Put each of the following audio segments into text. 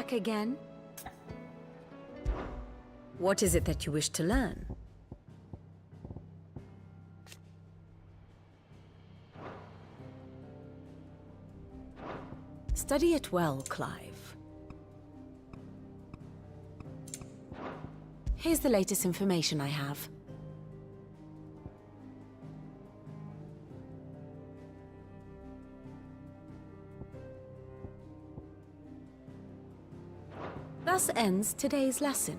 Back again? What is it that you wish to learn? Study it well, Clive. Here's the latest information I have. Thus ends today's lesson.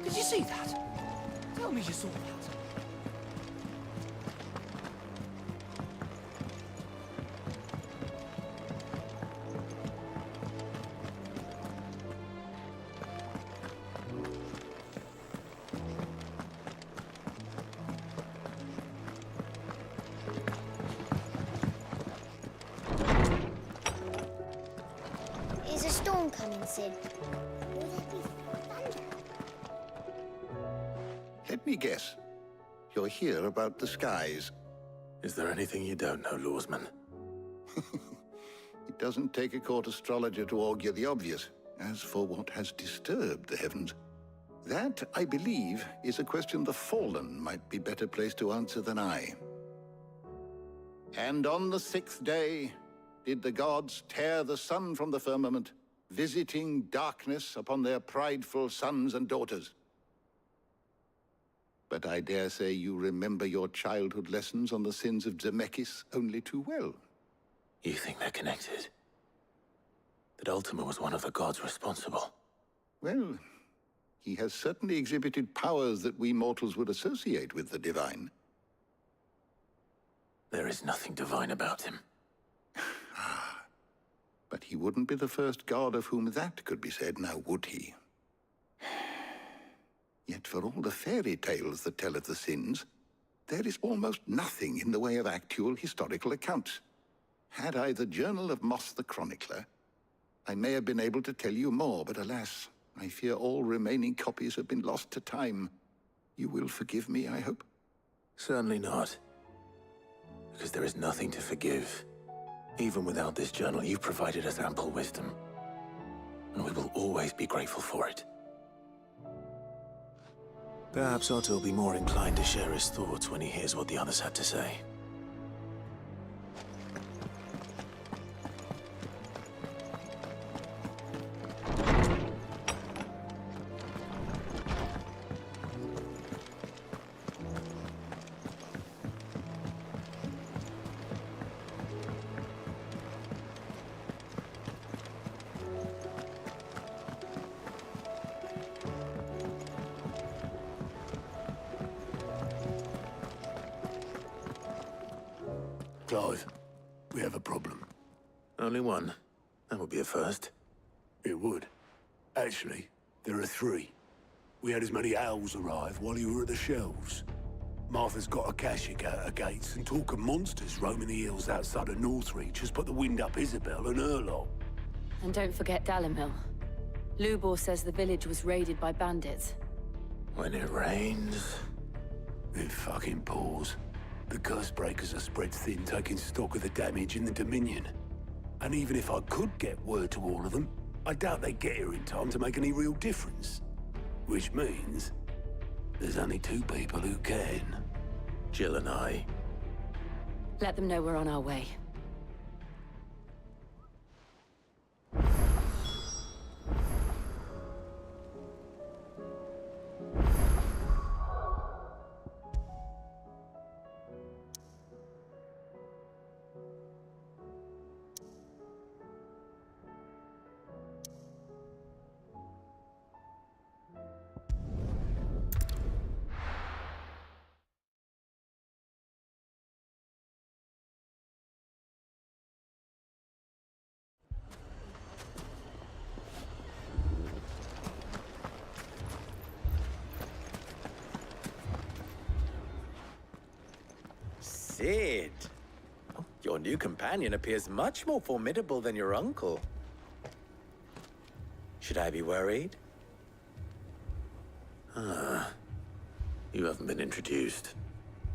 Did you see that? Tell me you saw that. Is a storm coming, Sid? Will there be thunder? Let me guess. You're here about the skies. Is there anything you don't know, Lawsman? It doesn't take a court astrologer to augur the obvious. As for what has disturbed the heavens, that, I believe, is a question the Fallen might be better placed to answer than I. And on the 6th day did the gods tear the sun from the firmament, visiting darkness upon their prideful sons and daughters. But I dare say you remember your childhood lessons on the sins of Zemeckis only too well. You think they're connected? That Ultima was one of the gods responsible? Well, he has certainly exhibited powers that we mortals would associate with the divine. There is nothing divine about him. But he wouldn't be the first god of whom that could be said, now would he? Yet for all the fairy tales that tell of the sins, there is almost nothing in the way of actual historical accounts. Had I the Journal of Moss the Chronicler, I may have been able to tell you more, but alas, I fear all remaining copies have been lost to time. You will forgive me, I hope? Certainly not. Because there is nothing to forgive. Even without this journal, you've provided us ample wisdom. And we will always be grateful for it. Perhaps Otto will be more inclined to share his thoughts when he hears what the others had to say. Clive, we have a problem. Only one. That would be a first. It would. Actually, there are three. We had as many owls arrive while you were at the shelves. Martha's got a Kashik out her gates, and talk of monsters roaming the hills outside of Northreach has put the wind up Isabel and her lot. And don't forget Dalimil. Lubor says the village was raided by bandits. When it rains... It fucking pours. The curse breakers are spread thin, taking stock of the damage in the Dominion. And even if I could get word to all of them, I doubt they'd get here in time to make any real difference. Which means there's only two people who can. Jill and I. Let them know we're on our way. Sid. Oh, your new companion appears much more formidable than your uncle. Should I be worried? You haven't been introduced.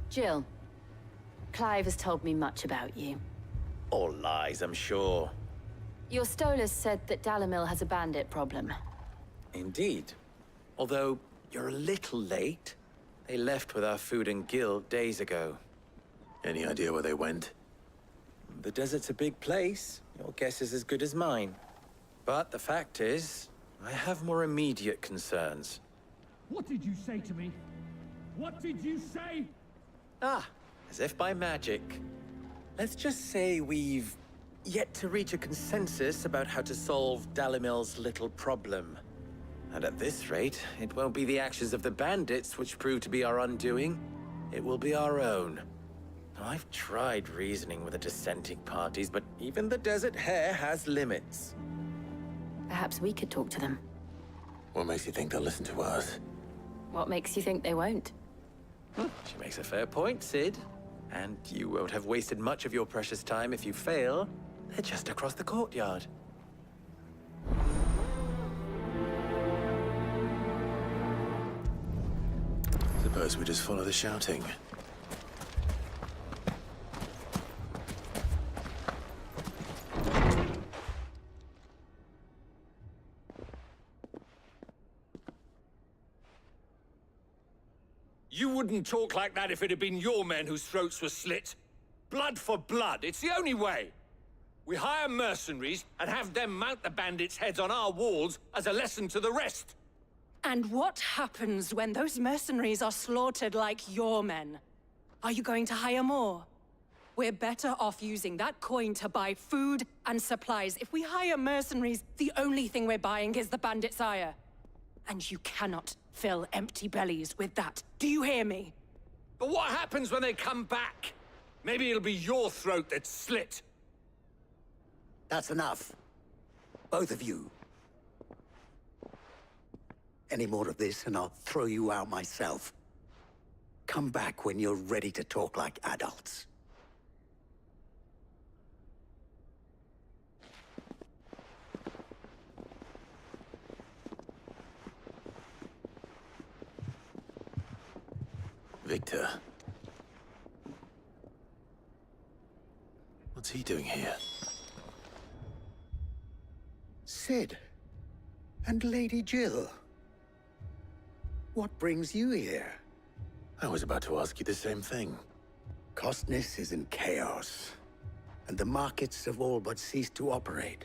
Jill. Clive has told me much about you. All lies, I'm sure. Your Stolas said that Dalimil has a bandit problem. Indeed. Although, you're a little late. They left with our food and guild days ago. Any idea where they went? The desert's a big place. Your guess is as good as mine. But the fact is, I have more immediate concerns. What did you say to me? What did you say? Ah, as if by magic. Let's just say we've yet to reach a consensus about how to solve Dalimil's little problem. And at this rate, it won't be the actions of the bandits which prove to be our undoing. It will be our own. I've tried reasoning with the dissenting parties, but even the Desert Hare has limits. Perhaps we could talk to them. What makes you think they'll listen to us? What makes you think they won't? She makes a fair point, Sid. And you won't have wasted much of your precious time if you fail. They're just across the courtyard. Suppose we just follow the shouting. You wouldn't talk like that if it had been your men whose throats were slit. Blood for blood, it's the only way. We hire mercenaries and have them mount the bandits' heads on our walls as a lesson to the rest. And what happens when those mercenaries are slaughtered like your men? Are you going to hire more? We're better off using that coin to buy food and supplies. If we hire mercenaries, the only thing we're buying is the bandits' ire. And you cannot fill empty bellies with that. Do you hear me? But what happens when they come back? Maybe it'll be your throat that's slit. That's enough. Both of you. Any more of this and I'll throw you out myself. Come back when you're ready to talk like adults. Victor. What's he doing here? Sid. And Lady Jill. What brings you here? I was about to ask you the same thing. Costness is in chaos, and the markets have all but ceased to operate.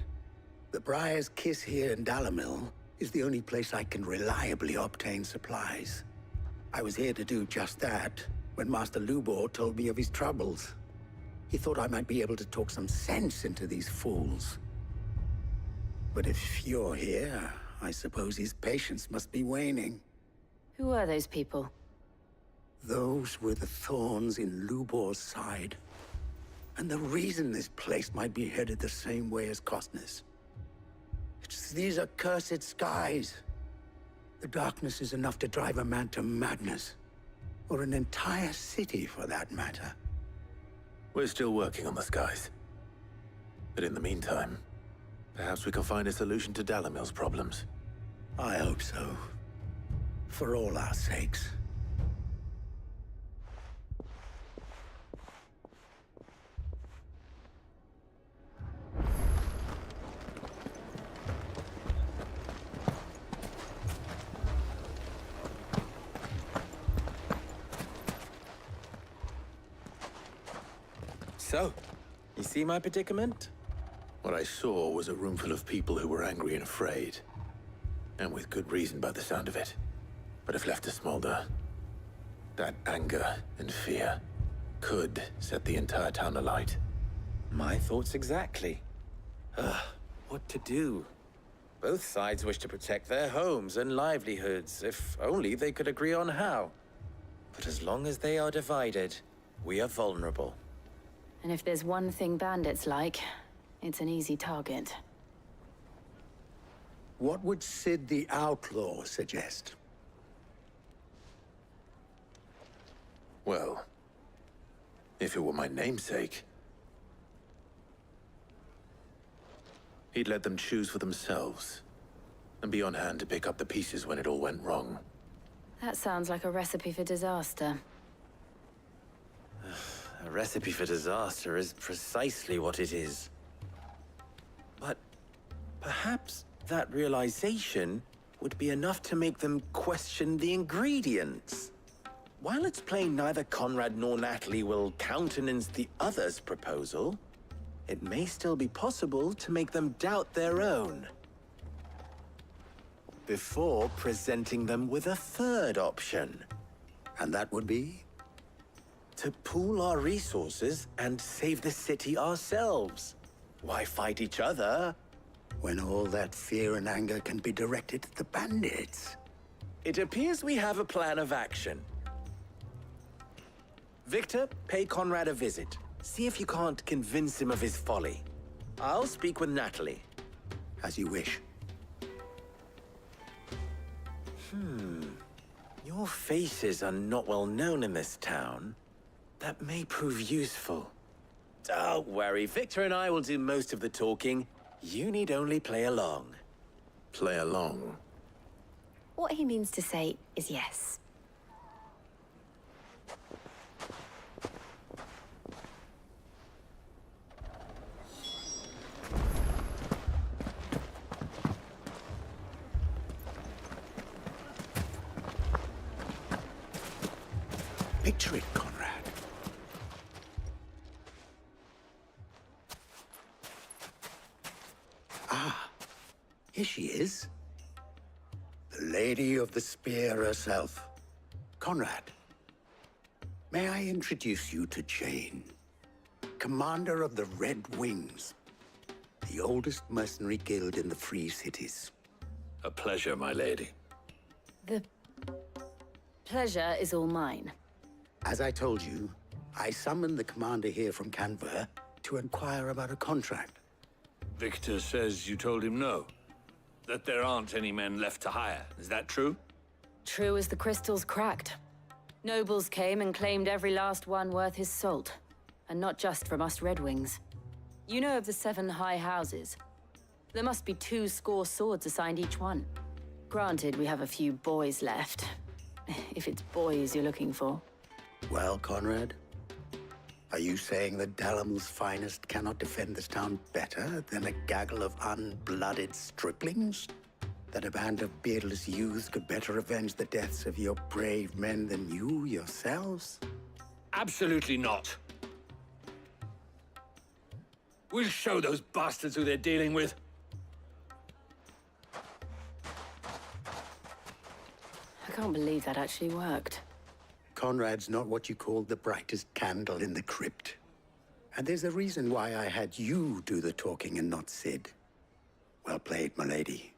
The Briar's Kiss here in Dalimil is the only place I can reliably obtain supplies. I was here to do just that when Master Lubor told me of his troubles. He thought I might be able to talk some sense into these fools. But if you're here, I suppose his patience must be waning. Who are those people? Those were the thorns in Lubor's side. And the reason this place might be headed the same way as Costness. It's these accursed skies. The darkness is enough to drive a man to madness. Or an entire city, for that matter. We're still working on the skies. But in the meantime, perhaps we can find a solution to Dalimil's problems. I hope so. For all our sakes. So, you see my predicament? What I saw was a room full of people who were angry and afraid. And with good reason by the sound of it. But if left to smolder, that anger and fear could set the entire town alight. My thoughts exactly. What to do? Both sides wish to protect their homes and livelihoods, if only they could agree on how. But as long as they are divided, we are vulnerable. And if there's one thing bandits like, it's an easy target. What would Sid the Outlaw suggest? Well, If it were my namesake, he'd let them choose for themselves, and be on hand to pick up the pieces when it all went wrong. That sounds like a recipe for disaster. A recipe for disaster is precisely what it is. But perhaps that realization would be enough to make them question the ingredients. While it's plain neither Conrad nor Natalie will countenance the other's proposal, it may still be possible to make them doubt their own. Before presenting them with a third option. And that would be? To pool our resources and save the city ourselves. Why fight each other? When all that fear and anger can be directed at the bandits. It appears we have a plan of action. Victor, pay Conrad a visit. See if you can't convince him of his folly. I'll speak with Natalie. As you wish. Your faces are not well known in this town. That may prove useful. Don't worry, Victor and I will do most of the talking. You need only play along. Play along. What he means to say is yes. Picture it, Conrad. Ah, here she is. The Lady of the Spear herself. Conrad, may I introduce you to Jane, commander of the Red Wings, the oldest mercenary guild in the Free Cities. A pleasure, my lady. The pleasure is all mine. As I told you, I summoned the commander here from Canberra to inquire about a contract. Victor says you told him no. That there aren't any men left to hire. Is that true? True as the crystals cracked. Nobles came and claimed every last one worth his salt. And not just from us Red Wings. You know of the 7 high houses. There must be 2 swords assigned each one. Granted, we have a few boys left. If it's boys you're looking for. Well, Conrad, are you saying that Dalamel's finest cannot defend this town better than a gaggle of unblooded striplings? That a band of beardless youths could better avenge the deaths of your brave men than you yourselves? Absolutely not. We'll show those bastards who they're dealing with. I can't believe that actually worked. Conrad's not what you call the brightest candle in the crypt. And there's a reason why I had you do the talking and not Sid. Well played, my lady.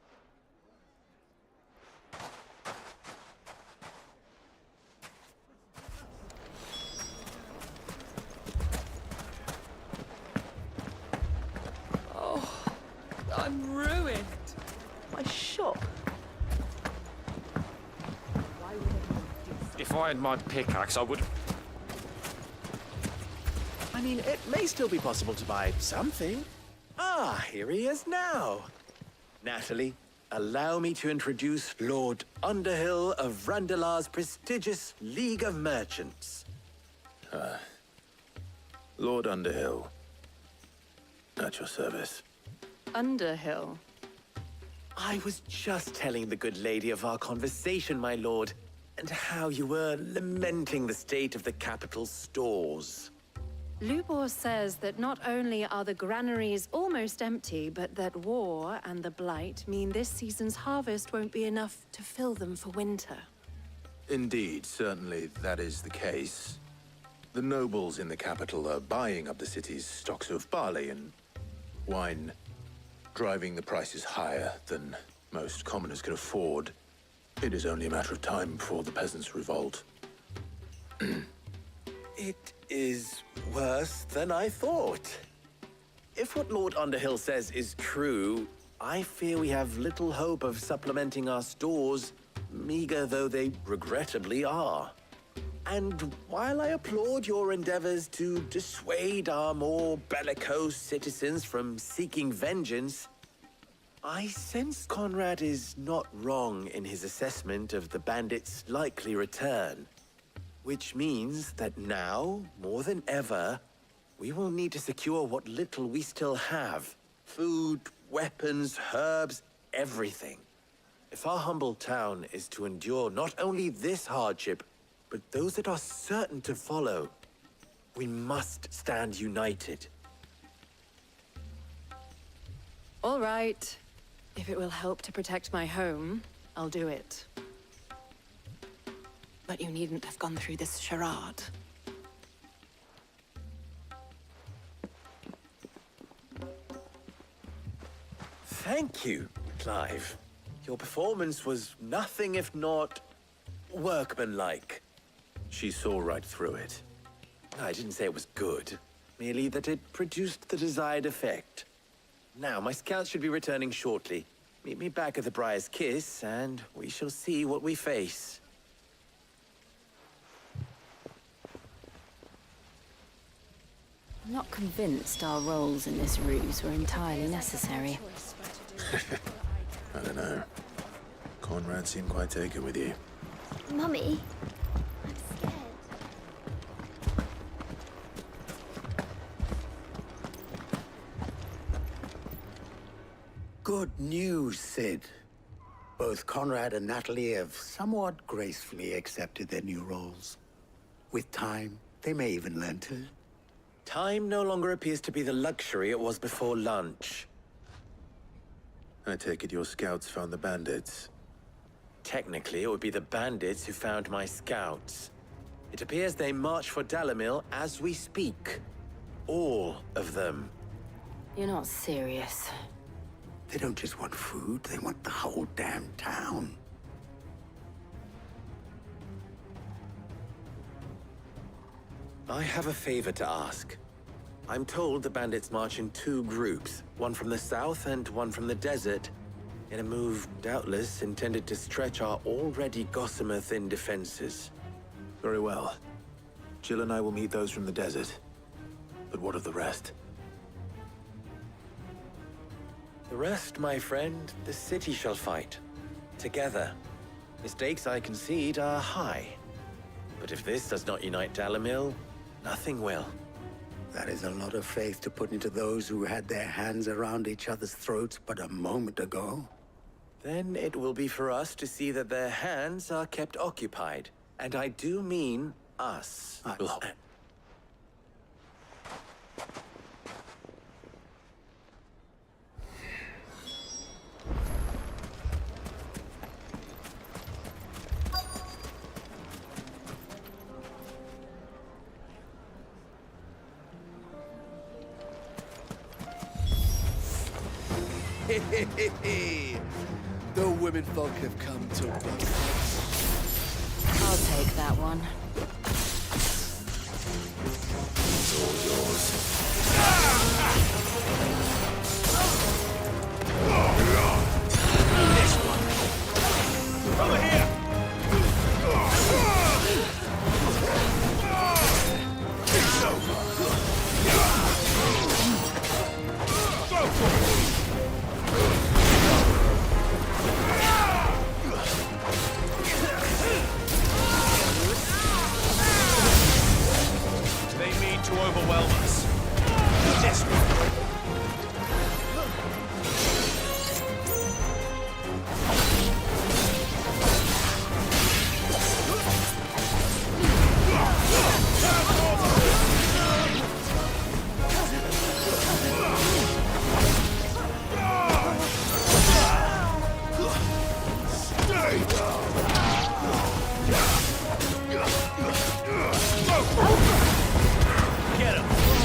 Oh, I'm ruined. My shop. If I had my pickaxe, I would... I mean, it may still be possible to buy something. Ah, here he is now. Natalie, allow me to introduce Lord Underhill of Randalar's prestigious League of Merchants. Lord Underhill. At your service. Underhill. I was just telling the good lady of our conversation, my lord, and how you were lamenting the state of the capital's stores. Lubor says that not only are the granaries almost empty, but that war and the Blight mean this season's harvest won't be enough to fill them for winter. Indeed, certainly that is the case. The nobles in the capital are buying up the city's stocks of barley and wine, driving the prices higher than most commoners can afford. It is only a matter of time before the peasants revolt. It is worse than I thought. If what Lord Underhill says is true, I fear we have little hope of supplementing our stores, meager though they regrettably are. And while I applaud your endeavors to dissuade our more bellicose citizens from seeking vengeance, I sense Conrad is not wrong in his assessment of the bandits' likely return. Which means that now, more than ever, we will need to secure what little we still have. Food, weapons, herbs, everything. If our humble town is to endure not only this hardship, but those that are certain to follow, we must stand united. All right. If it will help to protect my home, I'll do it. But you needn't have gone through this charade. Thank you, Clive. Your performance was nothing if not workmanlike. She saw right through it. I didn't say it was good, merely that it produced the desired effect. Now, my scouts should be returning shortly. Meet me back at the Briar's Kiss, and we shall see what we face. I'm not convinced our roles in this ruse were entirely necessary. I don't know. Conrad seemed quite taken with you. Mummy, I'm scared. Good news, Sid. Both Conrad and Natalie have somewhat gracefully accepted their new roles. With time, they may even learn to. Time no longer appears to be the luxury it was before lunch. I take it your scouts found the bandits. Technically, it would be the bandits who found my scouts. It appears they march for Dalimil as we speak. All of them. You're not serious. They don't just want food, they want the whole damn town. I have a favor to ask. I'm told the bandits march in 2 groups, one from the south and one from the desert, in a move doubtless intended to stretch our already gossamer-thin defenses. Very well. Jill and I will meet those from the desert. But what of the rest? The rest, my friend, the city shall fight. Together. The stakes, I concede, are high. But if this does not unite Dalimil, nothing will. That is a lot of faith to put into those who had their hands around each other's throats but a moment ago. Then it will be for us to see that their hands are kept occupied. And I do mean us. The women folk have come to run. I'll take that one. It's all yours. This one. Over here! It's over. Go for it! To overwhelm us. Desperate. Get him!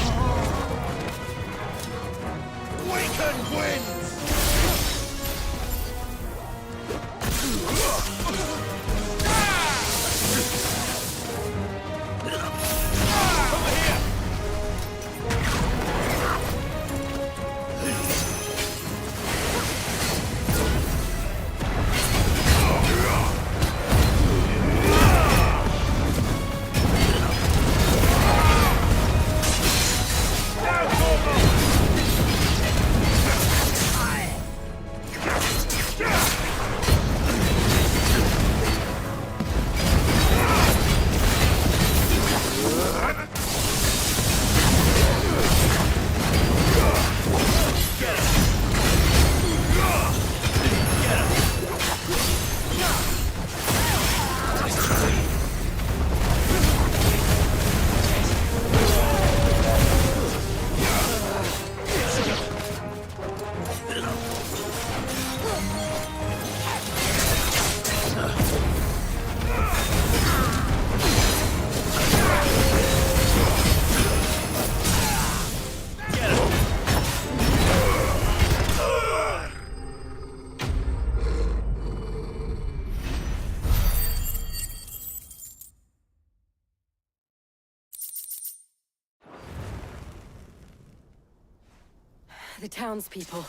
The townspeople.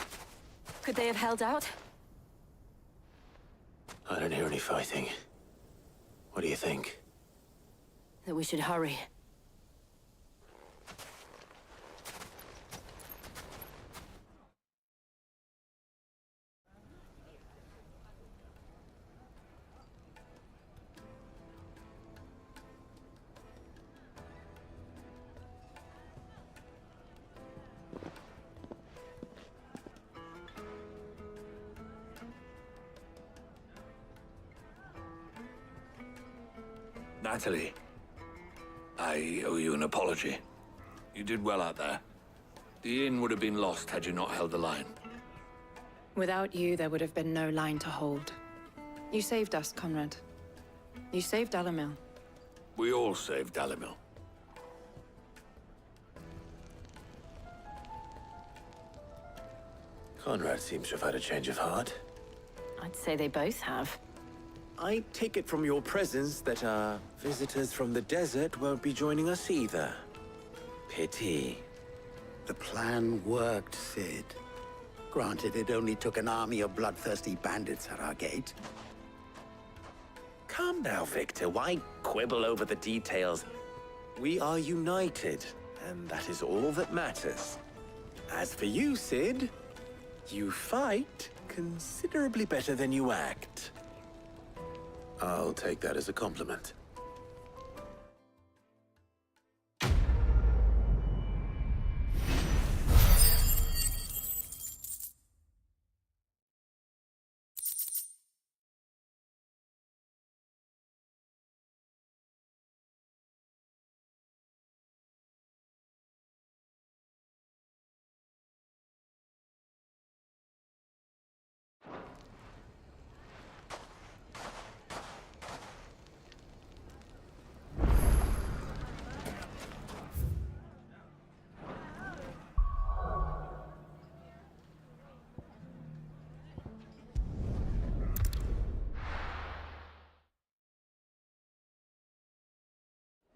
Could they have held out? I don't hear any fighting. What do you think? That we should hurry. Natalie, I owe you an apology. You did well out there. The inn would have been lost had you not held the line. Without you, there would have been no line to hold. You saved us, Conrad. You saved Dalimil. We all saved Dalimil. Conrad seems to have had a change of heart. I'd say they both have. I take it from your presence that our visitors from the desert won't be joining us either. Pity. The plan worked, Sid. Granted, it only took an army of bloodthirsty bandits at our gate. Calm now, Victor. Why quibble over the details? We are united, and that is all that matters. As for you, Sid, you fight considerably better than you act. I'll take that as a compliment.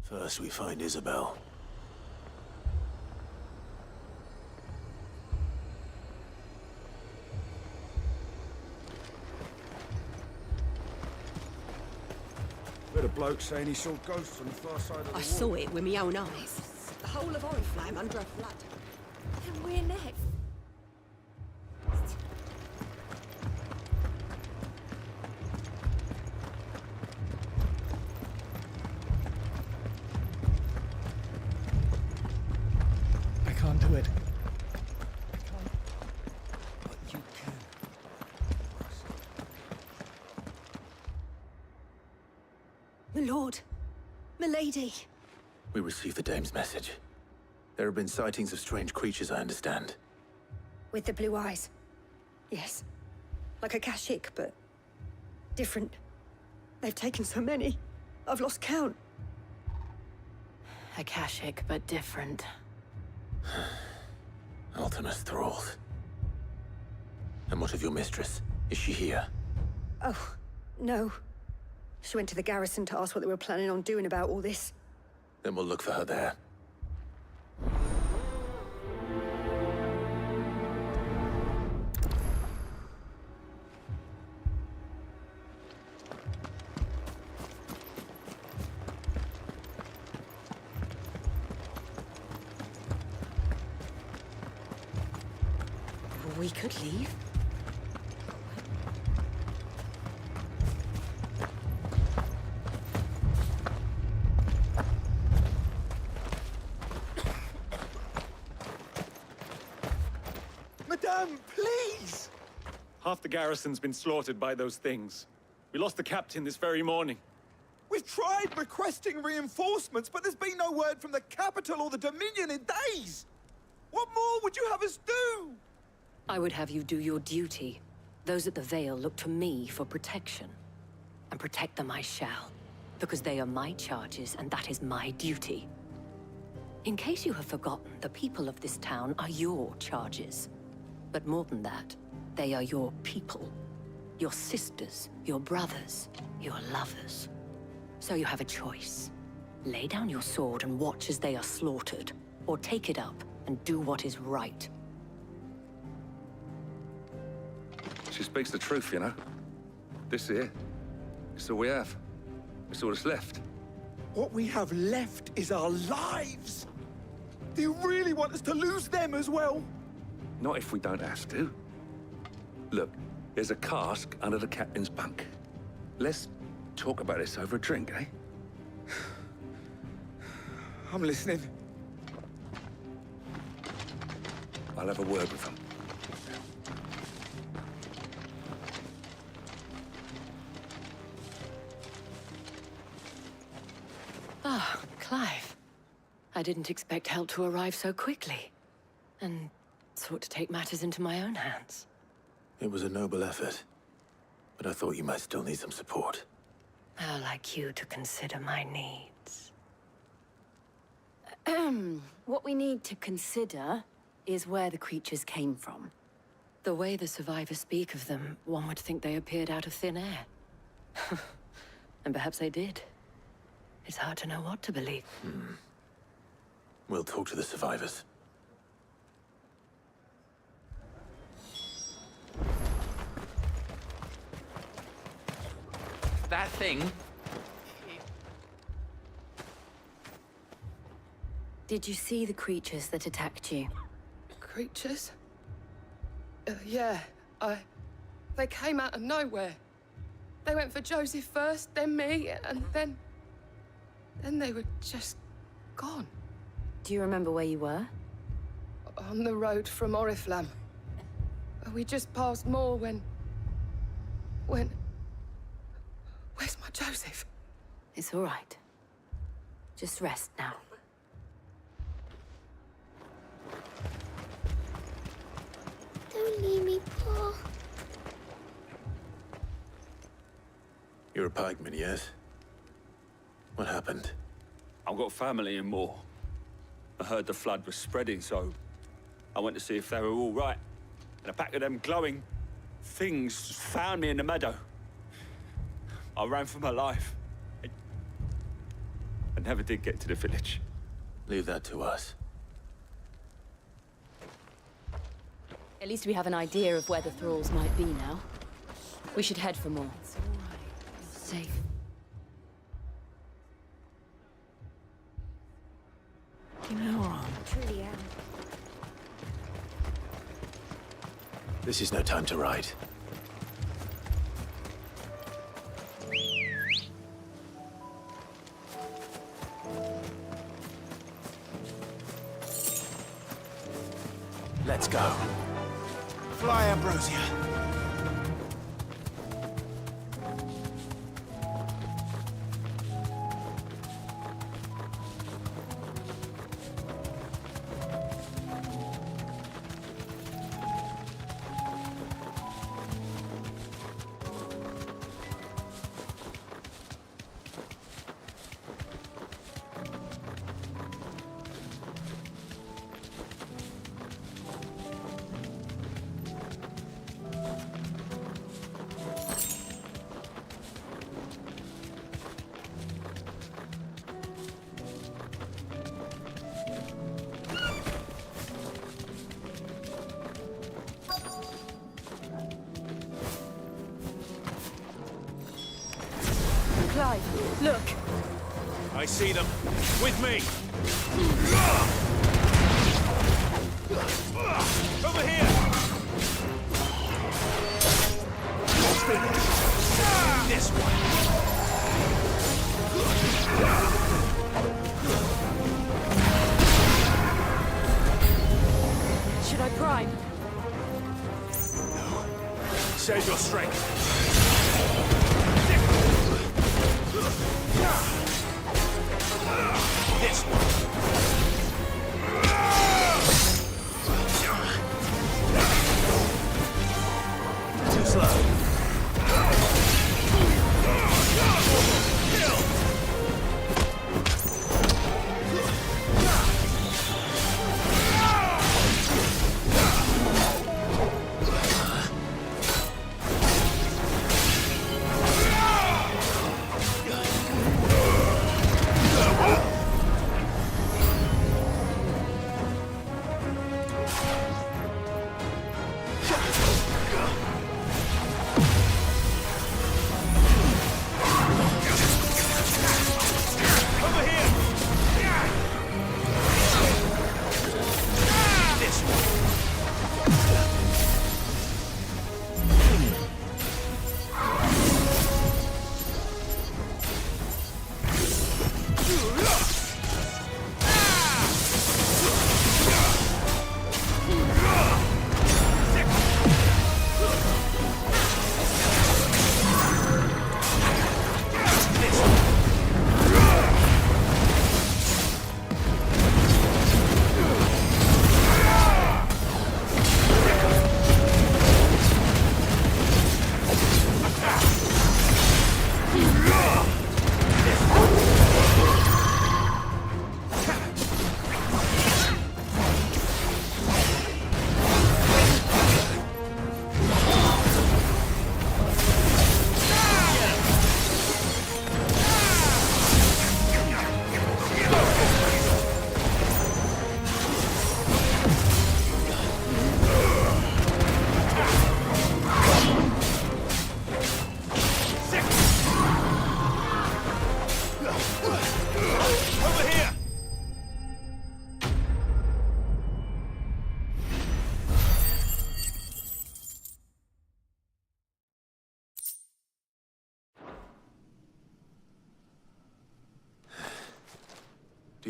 First, we find Isabel. Heard a bloke saying he saw ghosts on the far side of the wall. I saw it with my own eyes. The whole of Oriflamme under a flood. And we're next. I can't do it. I can't. But you can. My lord. Milady. We received the dame's message. There have been sightings of strange creatures, I understand. With the blue eyes. Yes. Like a Kashik, but different. They've taken so many. I've lost count. Akashic, but different. Ultimus thralls. And what of your mistress? Is she here? Oh, no. She went to the garrison to ask what they were planning on doing about all this. Then we'll look for her there. We could leave. Madame, please! Half the garrison's been slaughtered by those things. We lost the captain this very morning. We've tried requesting reinforcements, but there's been no word from the capital or the Dominion in days! What more would you have us do? I would have you do your duty. Those at the Vale look to me for protection. And protect them I shall. Because they are my charges, and that is my duty. In case you have forgotten, the people of this town are your charges. But more than that, they are your people. Your sisters, your brothers, your lovers. So you have a choice. Lay down your sword and watch as they are slaughtered, or take it up and do what is right. She speaks the truth, you know. This here, it's all we have. It's all that's left. What we have left is our lives. Do you really want us to lose them as well? Not if we don't have to. Look, there's a cask under the captain's bunk. Let's talk about this over a drink, eh? I'm listening. I'll have a word with them. Ah, Clive. I didn't expect help to arrive so quickly. And sought to take matters into my own hands. It was a noble effort, but I thought you might still need some support. How like you to consider my needs. What we need to consider is where the creatures came from. The way the survivors speak of them, one would think they appeared out of thin air. And perhaps they did. It's hard to know what to believe. We'll talk to the survivors. That thing. Did you see the creatures that attacked you? Creatures? Yeah, They came out of nowhere. They went for Joseph first, then me, and then they were just gone. Do you remember where you were? On the road from Oriflamme. We just passed Moor when... Where's my Joseph? It's all right. Just rest now. Don't leave me, Pa. You're a pikeman, yes? What happened? I've got family in Moor. I heard the flood was spreading, so I went to see if they were all right. And a pack of them glowing things found me in the meadow. I ran for my life. I never did get to the village. Leave that to us. At least we have an idea of where the thralls might be now. We should head for more. It's all right. You're safe. You know, I truly am. This is no time to ride. Let's go. Fly, Ambrosia. Clive, look! I see them. With me! Over here! This way! Should I prime? No. Save your strength. This one. Too slow.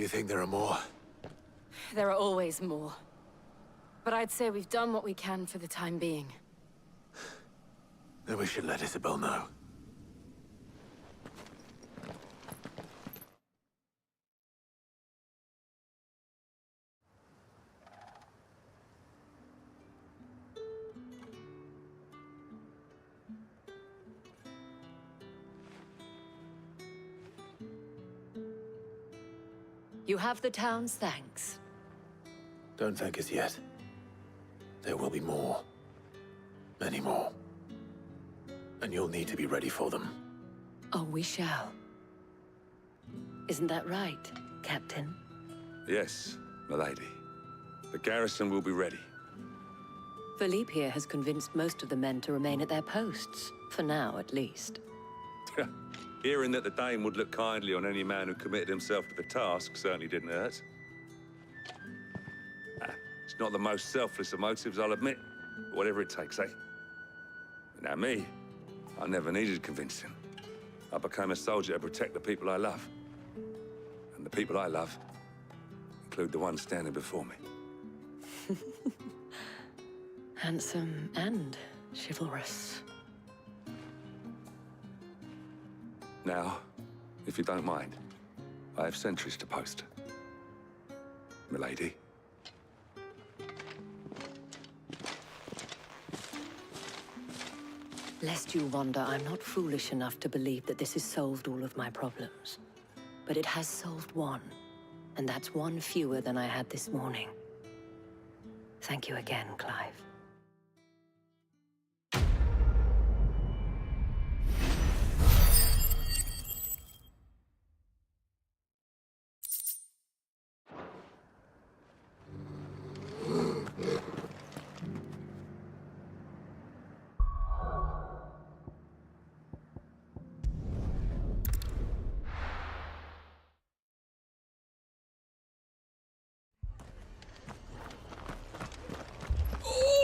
You think there are more? There are always more. But I'd say we've done what we can for the time being. Then we should let Isabel know. You have the town's thanks. Don't thank us yet. There will be more. Many more. And you'll need to be ready for them. Oh, we shall. Isn't that right, Captain? Yes, milady. The garrison will be ready. Philippe here has convinced most of the men to remain at their posts. For now, at least. Hearing that the Dane would look kindly on any man who committed himself to the task certainly didn't hurt. It's not the most selfless of motives, I'll admit. But whatever it takes, eh? Now me, I never needed convincing. I became a soldier to protect the people I love. And the people I love include the ones standing before me. Handsome and chivalrous. Now, if you don't mind, I have sentries to post. Milady. Lest you wonder, I'm not foolish enough to believe that this has solved all of my problems. But it has solved one, and that's one fewer than I had this morning. Thank you again, Clive.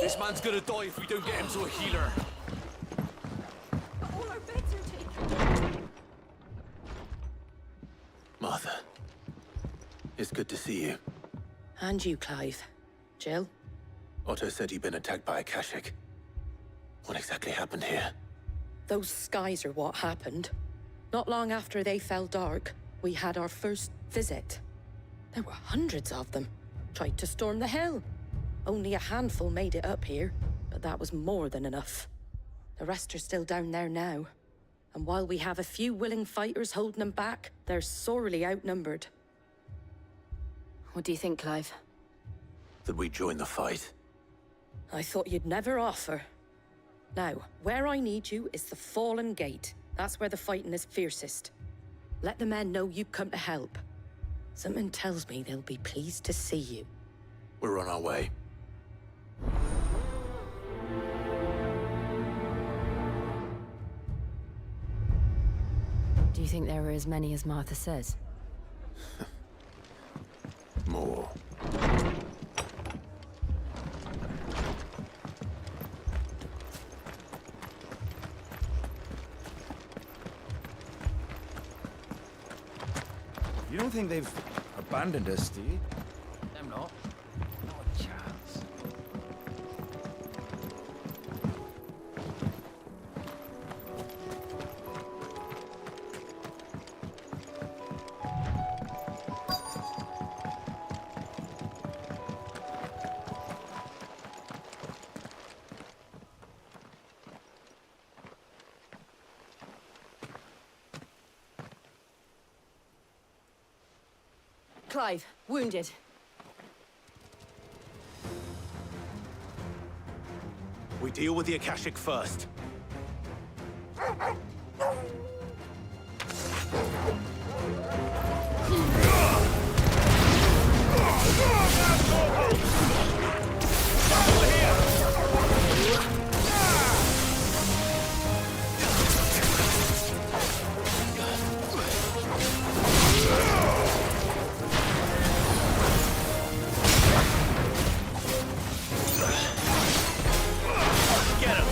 This man's gonna die if we don't get him to a healer. All our beds are taken. Martha. It's good to see you. And you, Clive. Jill? Otto said you'd been attacked by a Kashik. What exactly happened here? Those skies are what happened. Not long after they fell dark, we had our first visit. There were hundreds of them. Tried to storm the hill. Only a handful made it up here, but that was more than enough. The rest are still down there now. And while we have a few willing fighters holding them back, they're sorely outnumbered. What do you think, Clive? That we join the fight. I thought you'd never offer. Now, where I need you is the Fallen Gate. That's where the fighting is fiercest. Let the men know you come to help. Something tells me they'll be pleased to see you. We're on our way. Do you think there are as many as Martha says? More. You don't think they've abandoned us, do you? Them not. Not a chance. Clive, wounded. We deal with the Akashic first. Get him!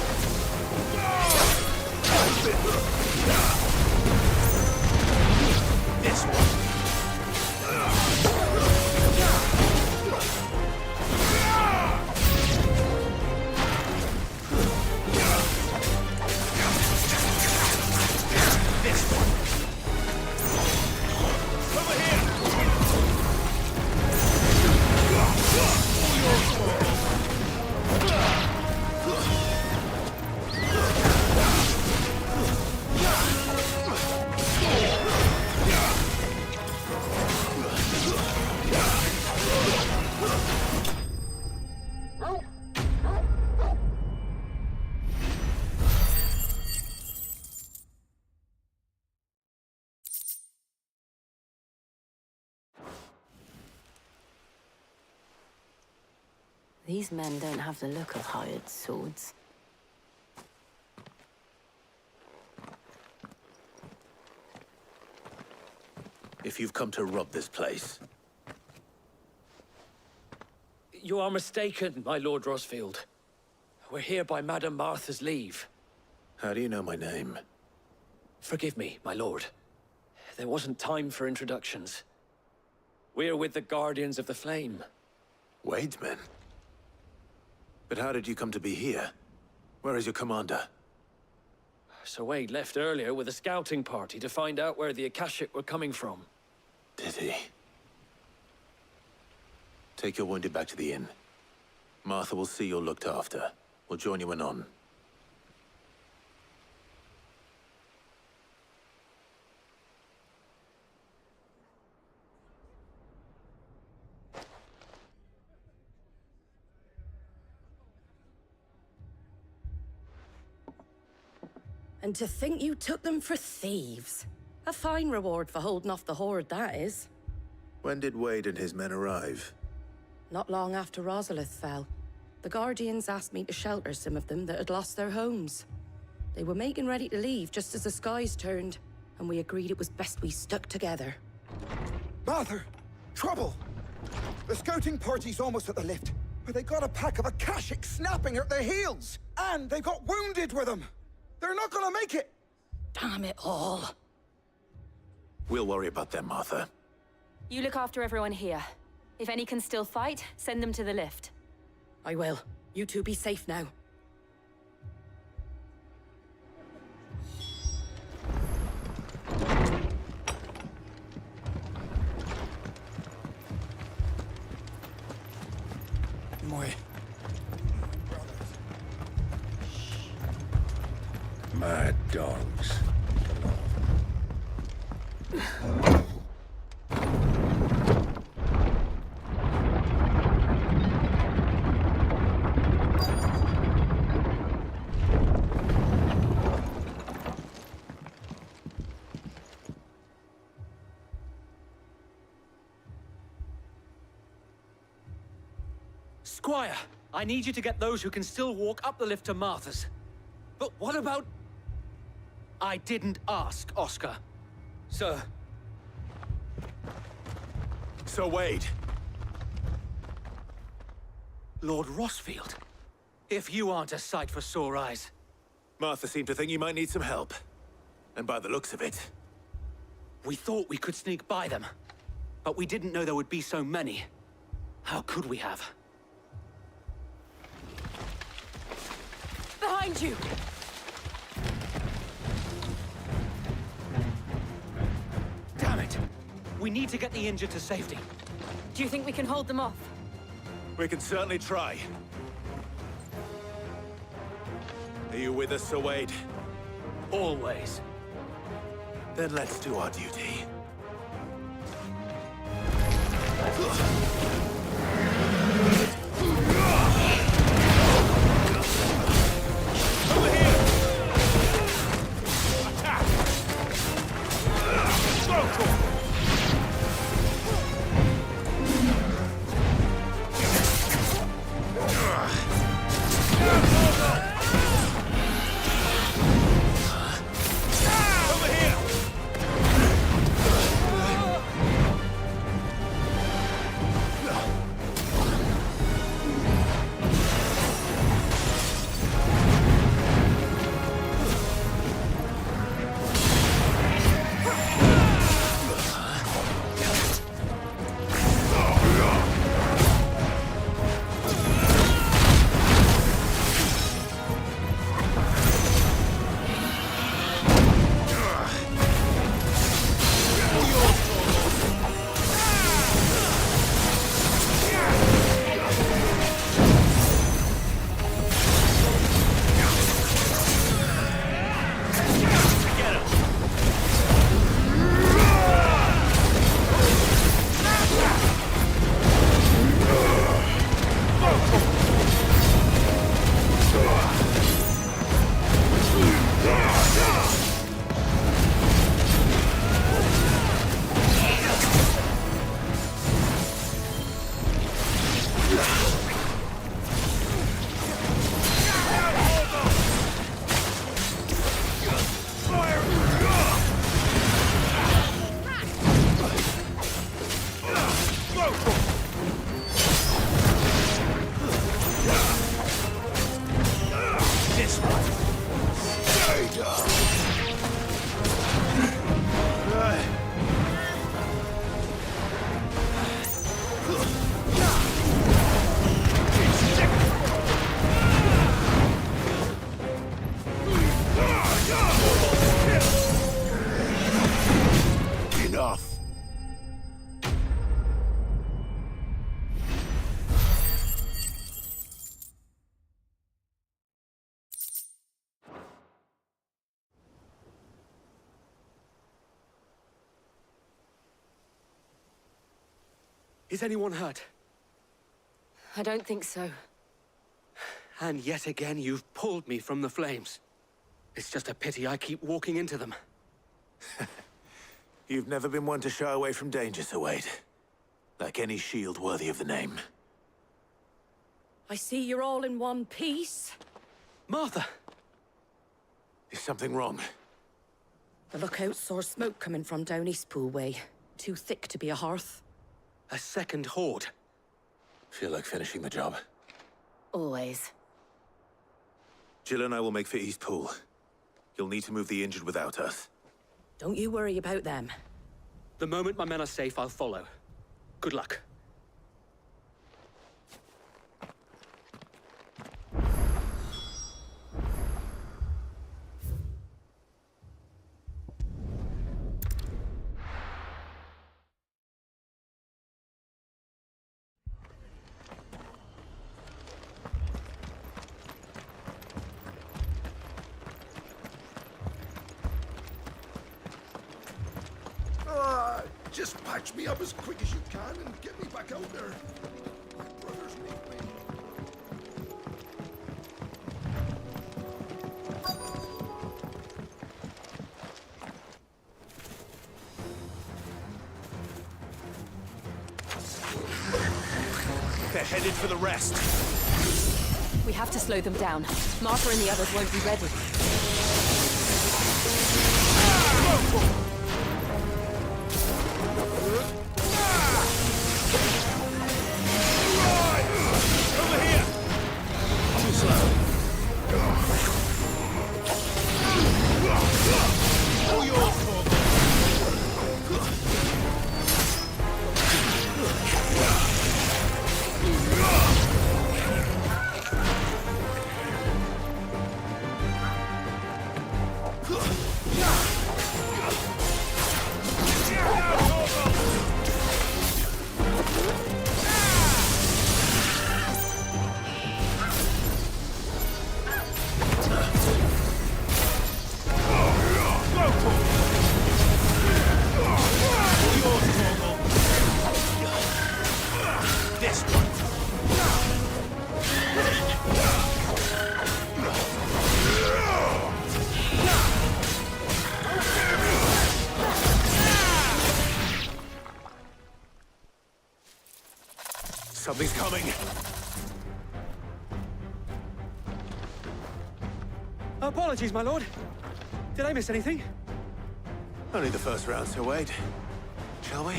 These men don't have the look of hired swords. If you've come to rob this place, You are mistaken, my Lord Rosfield. We're here by Madame Martha's leave. how do you know my name? Forgive me, my lord. There wasn't time for introductions. We're with the Guardians of the Flame. Wade's men? But how did you come to be here? Where is your commander? Sir Wade left earlier with a scouting party to find out where the Akashic were coming from. Did he? Take your wounded back to the inn. Martha will see you're looked after. We'll join you anon. And to think you took them for thieves. A fine reward for holding off the horde, that is. When did Wade and his men arrive? Not long after Rosalith fell. The Guardians asked me to shelter some of them that had lost their homes. They were making ready to leave just as the skies turned, and we agreed it was best we stuck together. Martha! Trouble! The scouting party's almost at the lift, but they got a pack of Akashic snapping at their heels! And they got wounded with them! They're not gonna make it! Damn it all. We'll worry about them, Martha. You look after everyone here. If any can still fight, send them to the lift. I will. You two be safe now. Moi. Mad dogs. Squire, I need you to get those who can still walk up the lift to Martha's. But what about... I didn't ask, Oscar. Sir. Sir Wade. Lord Rosfield. If you aren't a sight for sore eyes. Martha seemed to think you might need some help. And by the looks of it... We thought we could sneak by them. But we didn't know there would be so many. How could we have? Behind you! Damn it! We need to get the injured to safety. Do you think we can hold them off? We can certainly try. Are you with us, Sir Wade? Always. Then let's do our duty. Is anyone hurt? I don't think so. And yet again, you've pulled me from the flames. It's just a pity I keep walking into them. You've never been one to shy away from danger, Sir Wade. Like any shield worthy of the name. I see you're all in one piece. Martha! Is something wrong? The lookout saw smoke coming from down Eastpool way. Too thick to be a hearth. A second horde. Feel like finishing the job? Always. Jill and I will make for Eastpool. You'll need to move the injured without us. Don't you worry about them. The moment my men are safe, I'll follow. Good luck. Just patch me up as quick as you can and get me back out there. My brothers need me. They're headed for the rest. We have to slow them down. Martha and the others won't be ready. Something's coming. Apologies, my lord. Did I miss anything? Only the first round, Sir Wade. Shall we?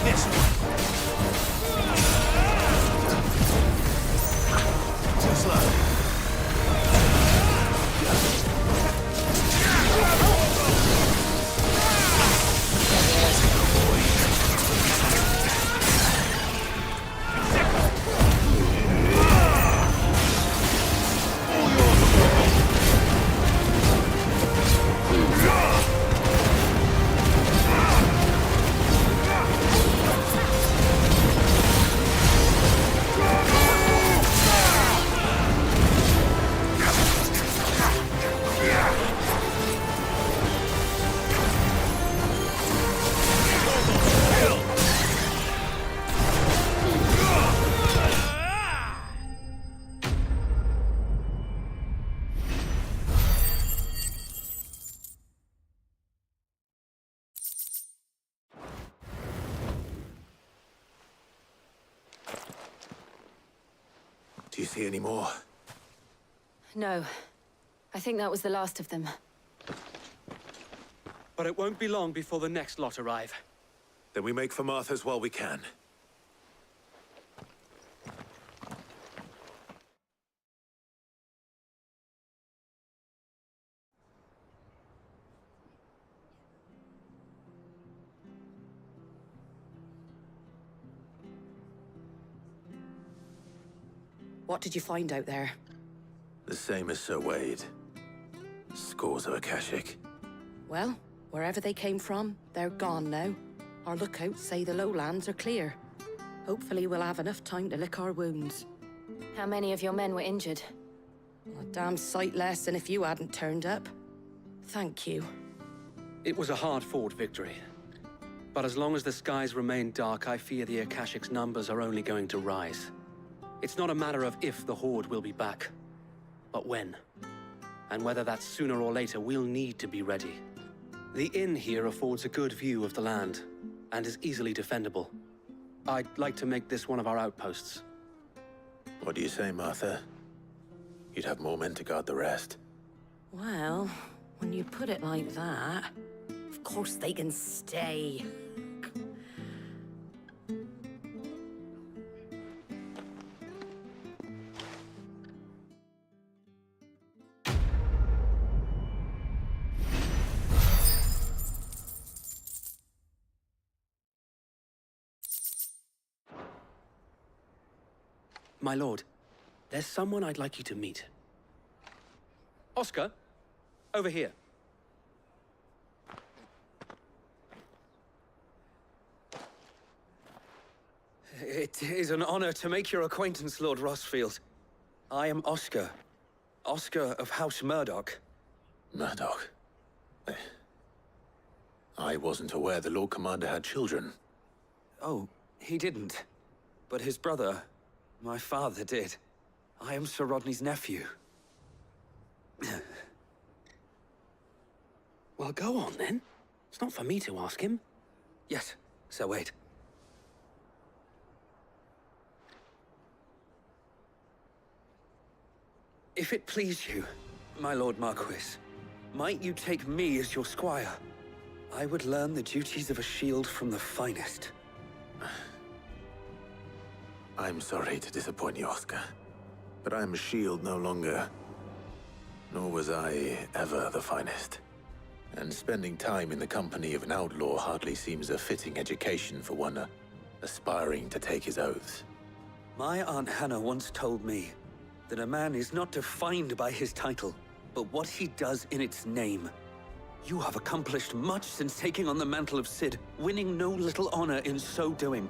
This one. Too slow. Do you see any more? No. I think that was the last of them. But it won't be long before the next lot arrive. Then we make for Martha's while we can. What did you find out there? The same as Sir Wade. Scores of Akashic. Well, wherever they came from, they're gone now. Our lookouts say the lowlands are clear. Hopefully we'll have enough time to lick our wounds. How many of your men were injured? A damn sight less than if you hadn't turned up. Thank you. It was a hard-fought victory. But as long as the skies remain dark, I fear the Akashic's numbers are only going to rise. It's not a matter of if the Horde will be back, but when. And whether that's sooner or later, we'll need to be ready. The inn here affords a good view of the land, and is easily defendable. I'd like to make this one of our outposts. What do you say, Martha? You'd have more men to guard the rest. Well, when you put it like that, of course they can stay. My lord, there's someone I'd like you to meet. Oscar, over here. It is an honor to make your acquaintance, Lord Rossfield. I am Oscar. Oscar of House Murdoch. Murdoch? I wasn't aware the Lord Commander had children. Oh, he didn't. But his brother, my father, did. I am Sir Rodney's nephew. Well, go on, then. It's not for me to ask him. Yes, Sir Wade. If it please you, my Lord Marquis, might you take me as your squire? I would learn the duties of a shield from the finest. I'm sorry to disappoint you, Oscar, but I'm a shield no longer. Nor was I ever the finest. And spending time in the company of an outlaw hardly seems a fitting education for one aspiring to take his oaths. My Aunt Hannah once told me that a man is not defined by his title, but what he does in its name. You have accomplished much since taking on the mantle of Cid, winning no little honor in so doing.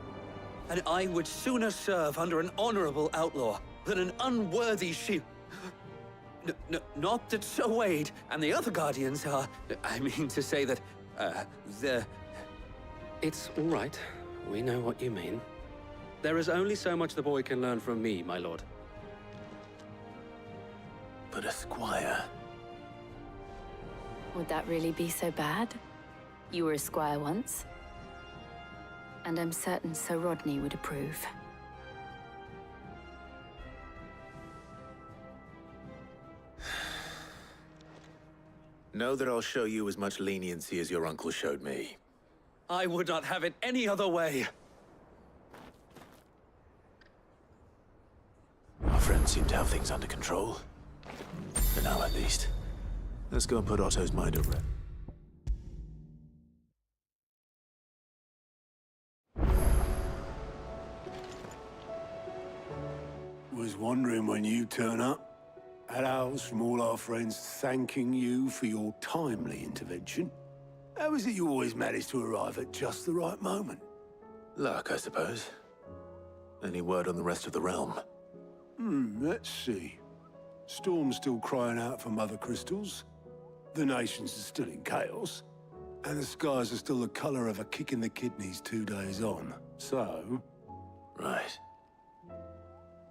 And I would sooner serve under an honorable outlaw than an unworthy not that Sir Wade and the other Guardians are... I mean to say that, It's all right. We know what you mean. There is only so much the boy can learn from me, my lord. But a squire? Would that really be so bad? You were a squire once. And I'm certain Sir Rodney would approve. Know that I'll show you as much leniency as your uncle showed me. I would not have it any other way. Our friends seem to have things under control. For now, at least. Let's go and put Otto's mind at rest. Was wondering when you turn up. Had owls from all our friends thanking you for your timely intervention. How is it you always manage to arrive at just the right moment? Luck, I suppose. Any word on the rest of the realm? Let's see. Storm's still crying out for mother crystals. The nations are still in chaos. And the skies are still the color of a kick in the kidneys 2 days on. So... Right.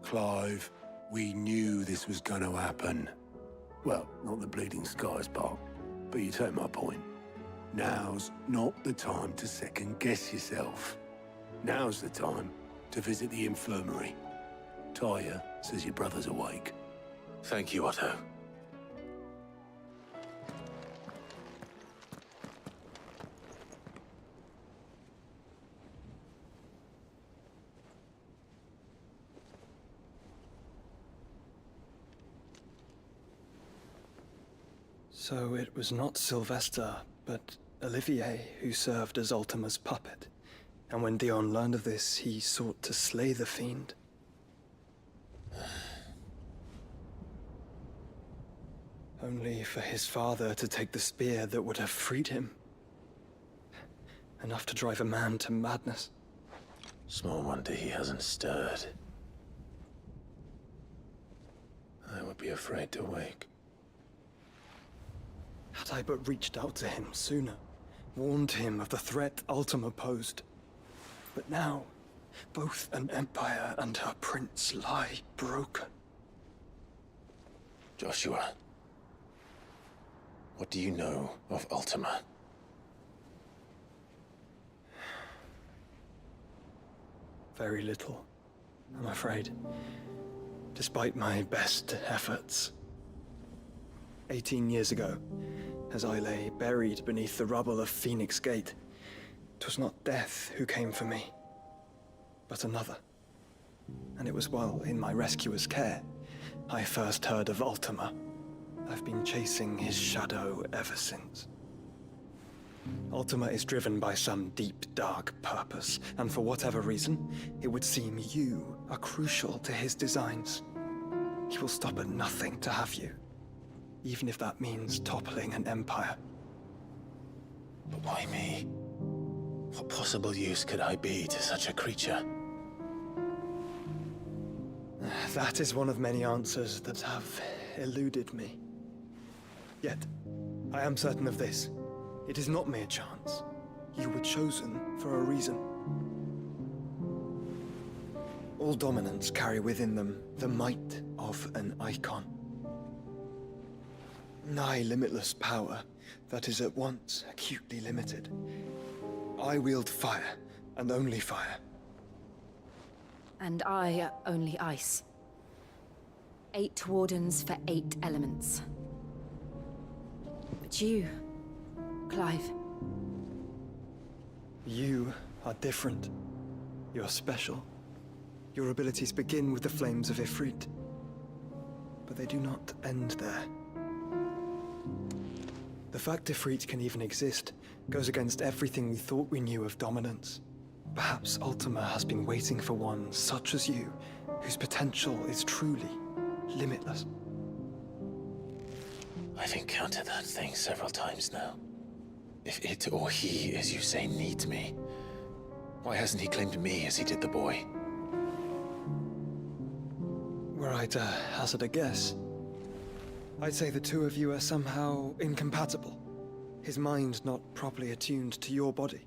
Clive, we knew this was going to happen. Well, not the bleeding skies part, but you take my point. Now's not the time to second-guess yourself. Now's the time to visit the infirmary. Tyre says your brother's awake. Thank you, Otto. So it was not Sylvester, but Olivier who served as Ultima's puppet. And when Dion learned of this, he sought to slay the fiend. Only for his father to take the spear that would have freed him. Enough to drive a man to madness. Small wonder he hasn't stirred. I would be afraid to wake. Had Had I but reached out to him sooner, warned him of the threat Ultima posed. But now, both an empire and her prince lie broken. Joshua, what do you know of Ultima? Very little, I'm afraid. Despite my best efforts. 18 years ago, as I lay buried beneath the rubble of Phoenix Gate, 'twas not death who came for me, but another. And it was while in my rescuer's care I first heard of Ultima. I've been chasing his shadow ever since. Ultima is driven by some deep, dark purpose, and for whatever reason, it would seem you are crucial to his designs. He will stop at nothing to have you, even if that means toppling an empire. But why me? What possible use could I be to such a creature? That is one of many answers that have eluded me. Yet, I am certain of this. It is not mere chance. You were chosen for a reason. All dominants carry within them the might of an icon. Nigh limitless power that is at once acutely limited. I wield fire, and only fire. And I only ice. 8 wardens for 8 elements. But you, Clive. You are different. You're special. Your abilities begin with the flames of Ifrit. But they do not end there. The fact Ifrit can even exist goes against everything we thought we knew of dominance. Perhaps Ultima has been waiting for one such as you, whose potential is truly limitless. I've encountered that thing several times now. If it or he, as you say, needs me, why hasn't he claimed me as he did the boy? Were I to hazard a guess, I'd say the two of you are somehow incompatible. His mind not properly attuned to your body.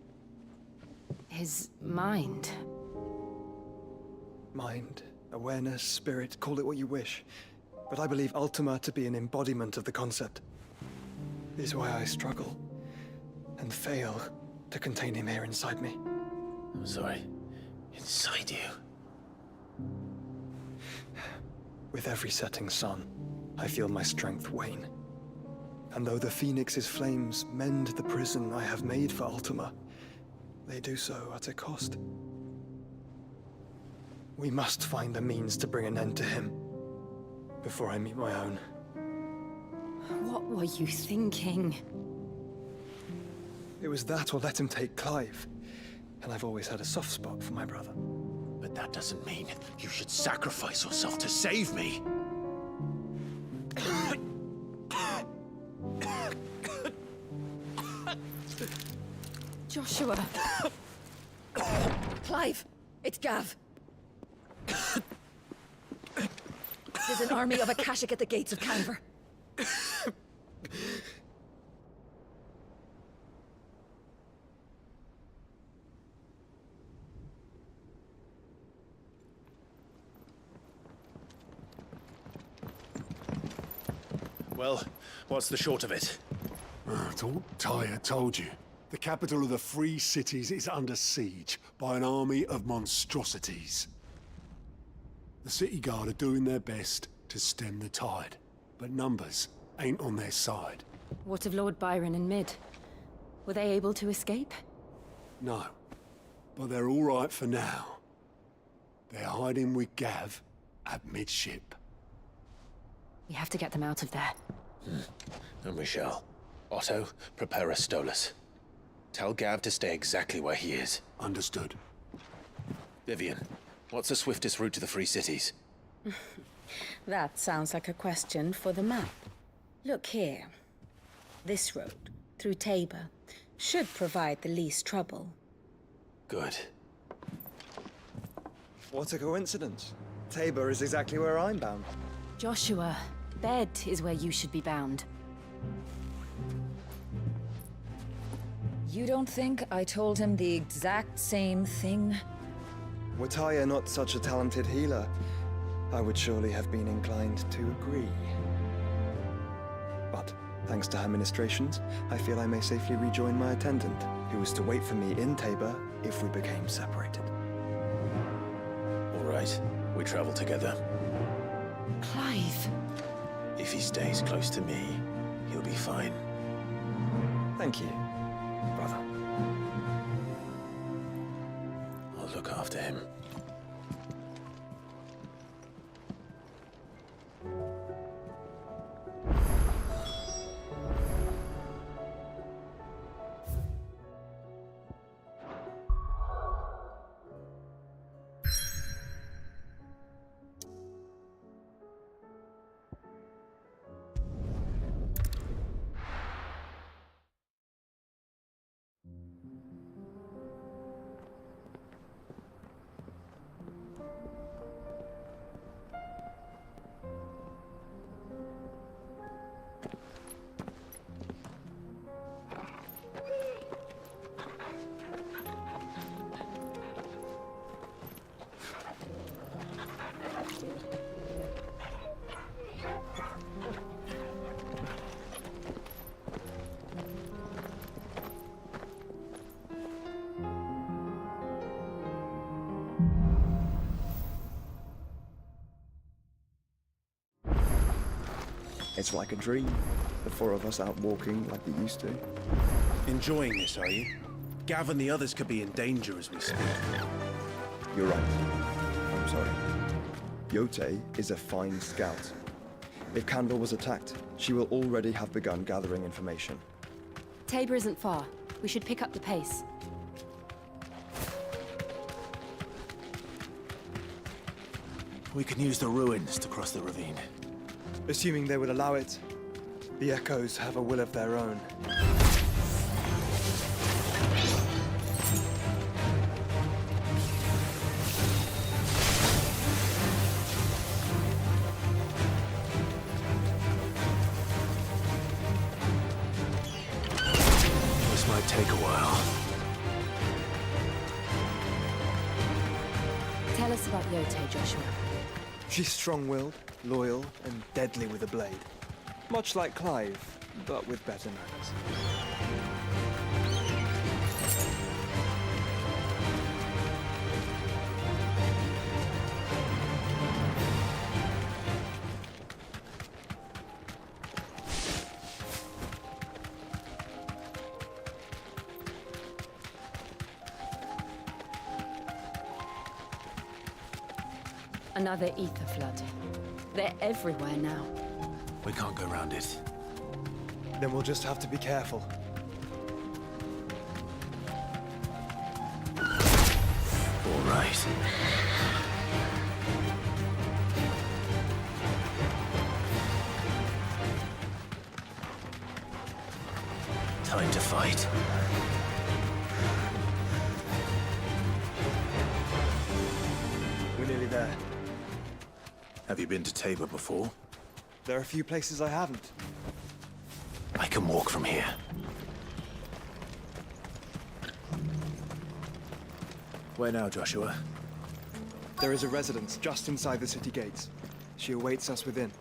His mind? Mind, awareness, spirit, call it what you wish. But I believe Ultima to be an embodiment of the concept. This is why I struggle and fail to contain him here inside me. I'm sorry. Inside you? With every setting sun, I feel my strength wane. And though the Phoenix's flames mend the prison I have made for Ultima, they do so at a cost. We must find a means to bring an end to him before I meet my own. What were you thinking? It was that or let him take Clive. And I've always had a soft spot for my brother. But that doesn't mean you should sacrifice yourself to save me. Joshua. Clive, it's Gav. There's an army of Akashic at the gates of Canver. Well, what's the short of it? Thought Tyre told you. The capital of the Free Cities is under siege by an army of monstrosities. The City Guard are doing their best to stem the tide, but numbers ain't on their side. What of Lord Byron and Mid? Were they able to escape? No, but they're all right for now. They're hiding with Gav at midship. We have to get them out of there. And we shall. Otto, prepare a Stolas. Tell Gav to stay exactly where he is. Understood. Vivian, what's the swiftest route to the Free Cities? That sounds like a question for the map. Look here. This road, through Tabor, should provide the least trouble. Good. What a coincidence. Tabor is exactly where I'm bound. Joshua, bed is where you should be bound. You don't think I told him the exact same thing? Were Tyre not such a talented healer, I would surely have been inclined to agree. But, thanks to her ministrations, I feel I may safely rejoin my attendant, who was to wait for me in Tabor if we became separated. All right, we travel together. Clive. If he stays close to me, he'll be fine. Thank you, brother. I'll look after him. It's like a dream. The four of us out walking like we used to. Enjoying this, are you? Gav and the others could be in danger as we speak. You're right. I'm sorry. Yote is a fine scout. If Candle was attacked, she will already have begun gathering information. Tabor isn't far. We should pick up the pace. We can use the ruins to cross the ravine. Assuming they will allow it. The Echoes have a will of their own. This might take a while. Tell us about Yote, Joshua. She's strong-willed, loyal, and deadly with a blade. Much like Clive, but with better manners. Another ether flood. They're everywhere now. We can't go around it. Then we'll just have to be careful. All right. Time to fight. We're nearly there. Have you been to Tabor before? There are a few places I haven't. I can walk from here. Where now, Joshua? There is a residence just inside the city gates. She awaits us within.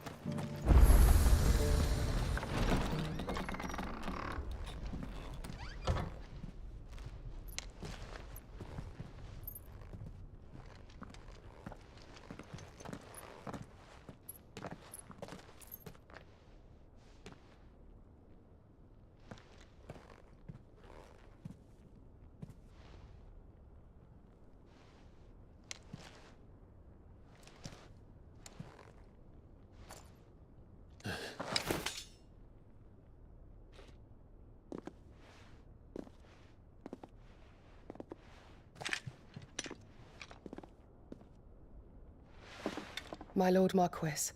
My Lord Marquis,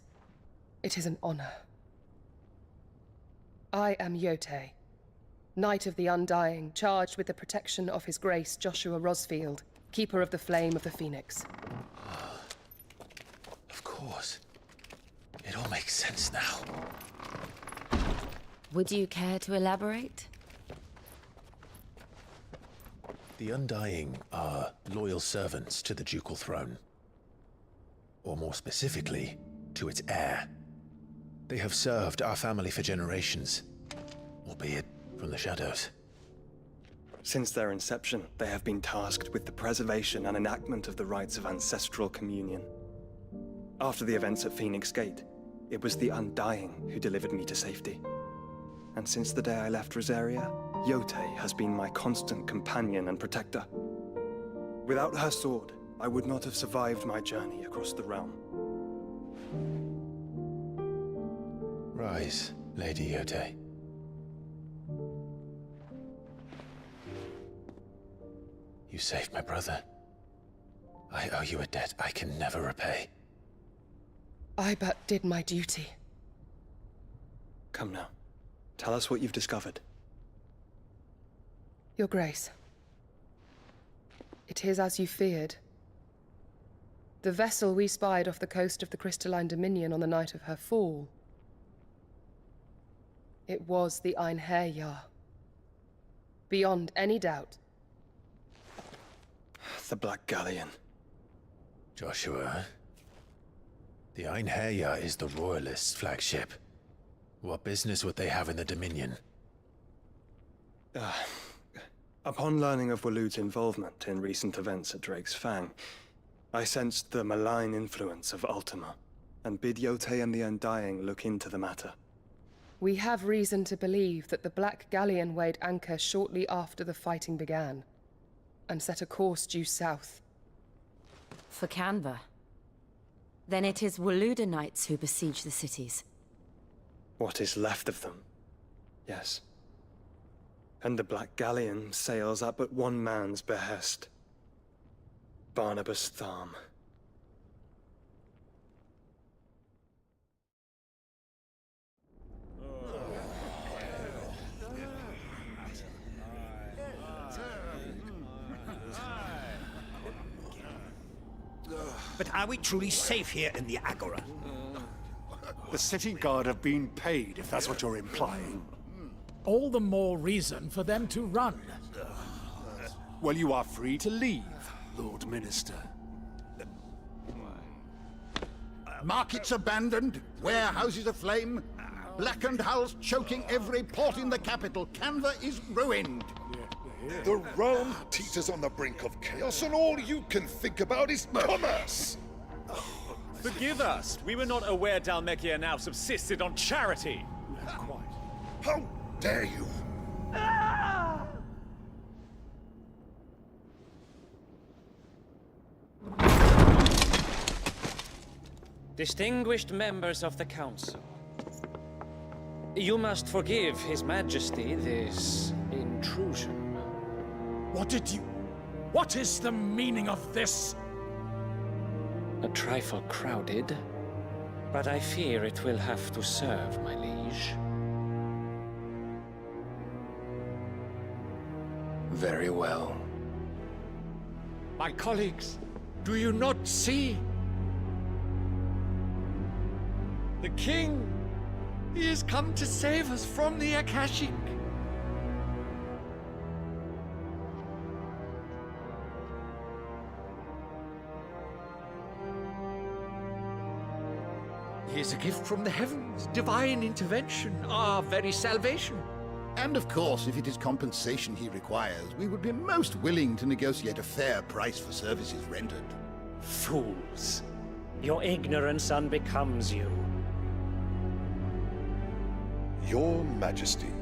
it is an honor. I am Yote, Knight of the Undying, charged with the protection of His Grace Joshua Rosfield, Keeper of the Flame of the Phoenix. Of course. It all makes sense now. Would you care to elaborate? The Undying are loyal servants to the ducal throne. Or more specifically, to its heir. They have served our family for generations, albeit from the shadows. Since their inception, they have been tasked with the preservation and enactment of the rites of ancestral communion. After the events at Phoenix Gate, it was the Undying who delivered me to safety. And since the day I left Rosaria, Yotei has been my constant companion and protector. Without her sword, I would not have survived my journey across the realm. Rise, Lady Yotei. You saved my brother. I owe you a debt I can never repay. I but did my duty. Come now. Tell us what you've discovered. Your Grace. It is as you feared. The vessel we spied off the coast of the Crystalline Dominion on the night of her fall. It was the Einherjar. Beyond any doubt. The Black Galleon. Joshua, the Einherjar is the Royalists' flagship. What business would they have in the Dominion? Upon learning of Waloed's involvement in recent events at Drake's Fang, I sensed the malign influence of Ultima, and bid Yotei and the Undying look into the matter. We have reason to believe that the Black Galleon weighed anchor shortly after the fighting began, and set a course due south. For Canva. Then it is Waloed knights who besiege the cities. What is left of them? Yes. And the Black Galleon sails at but one man's behest. Barnabas Tharm. But are we truly safe here in the Agora? The city guard have been paid, if that's what you're implying. All the more reason for them to run. Well, you are free to leave, Lord Minister. Markets abandoned, warehouses aflame, blackened hulls choking every port in the capital. Canva is ruined. The realm teeters on the brink of chaos, and all you can think about is commerce! Forgive us. We were not aware Dhalmekia now subsisted on charity. How dare you! Distinguished members of the Council, you must forgive His Majesty this intrusion. What is the meaning of this? A trifle crowded, but I fear it will have to serve, my liege. Very well. My colleagues, do you not see? The king! He has come to save us from the Akashic! He is a gift from the heavens, divine intervention, our very salvation. And of course, if it is compensation he requires, we would be most willing to negotiate a fair price for services rendered. Fools. Your ignorance unbecomes you. Your Majesty,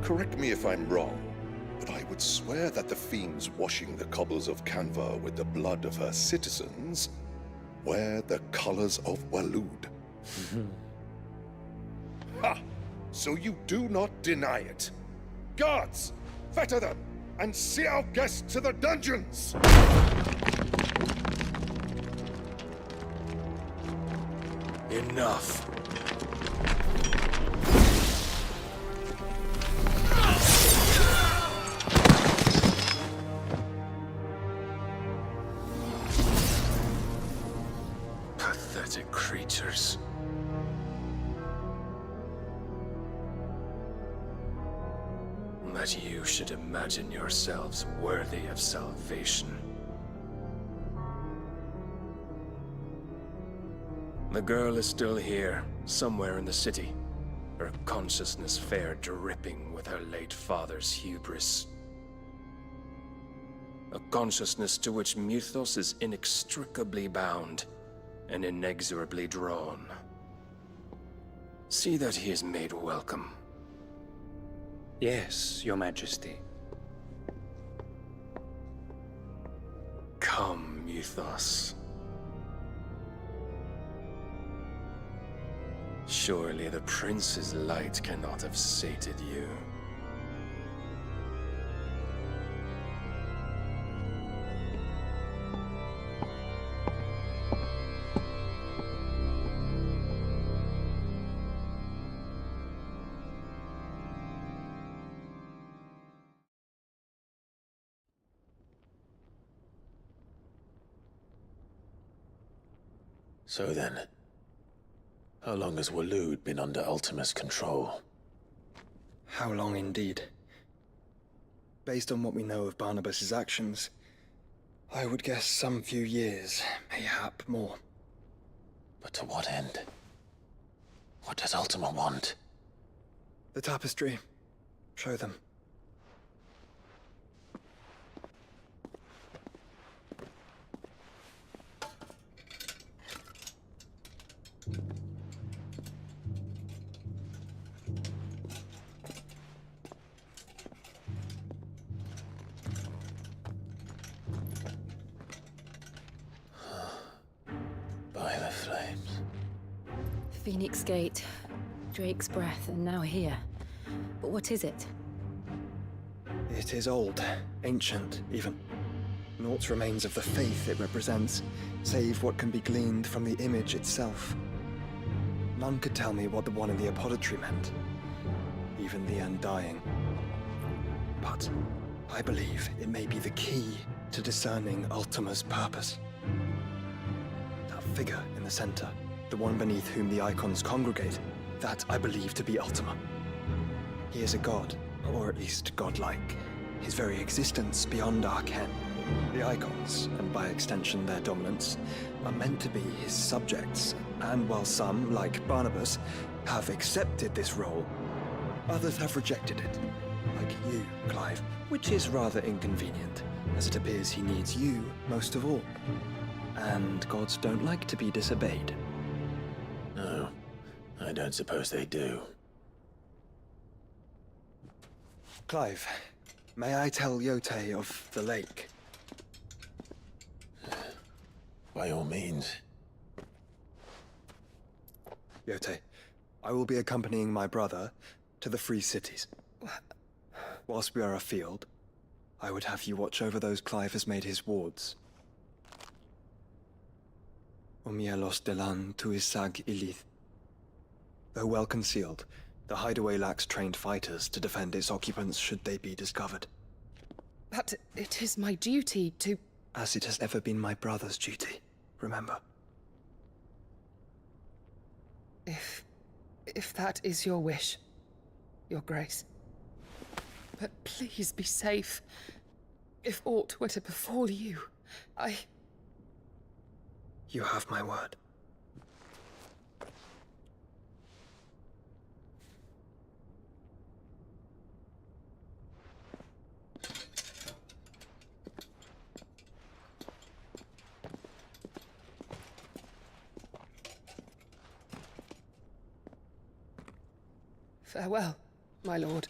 correct me if I'm wrong, but I would swear that the fiends washing the cobbles of Canva with the blood of her citizens wear the colors of Waloed. Ha! So you do not deny it. Guards, fetter them, and see our guests to the dungeons! Enough. Pathetic creatures. that you should imagine yourselves worthy of salvation. The girl is still here, somewhere in the city, her consciousness fair dripping with her late father's hubris. A consciousness to which Mythos is inextricably bound and inexorably drawn. See that he is made welcome. Yes, Your Majesty. Come, Mythos. Surely the prince's light cannot have sated you. So then, how long has Waloed been under Ultima's control? How long indeed? Based on what we know of Barnabas's actions, I would guess some few years, mayhap more. But to what end? What does Ultima want? The tapestry. Show them. By the flames. Phoenix Gate, Drake's Breath, and now here. But what is it? It is old, ancient, even. Naught remains of the faith it represents, save what can be gleaned from the image itself. None could tell me what the one in the apothecary meant, even the Undying. But I believe it may be the key to discerning Ultima's purpose. That figure in the center, the one beneath whom the icons congregate, that I believe to be Ultima. He is a god, or at least godlike, his very existence beyond our ken. The icons, and by extension their dominance, are meant to be his subjects, and while some, like Barnabas, have accepted this role, others have rejected it, like you, Clive, which is rather inconvenient, as it appears he needs you most of all. And gods don't like to be disobeyed. No, I don't suppose they do. Clive, may I tell Yote of the lake? By all means. Yote, I will be accompanying my brother to the Free Cities. Whilst we are afield, I would have you watch over those Clive has made his wards. Omielos delan tuisag ilith. Though well concealed, the hideaway lacks trained fighters to defend its occupants should they be discovered. But it is my duty to... As it has ever been my brother's duty, remember. If that is your wish, Your Grace. But please be safe. If aught were to befall you, You have my word. Farewell, my lord,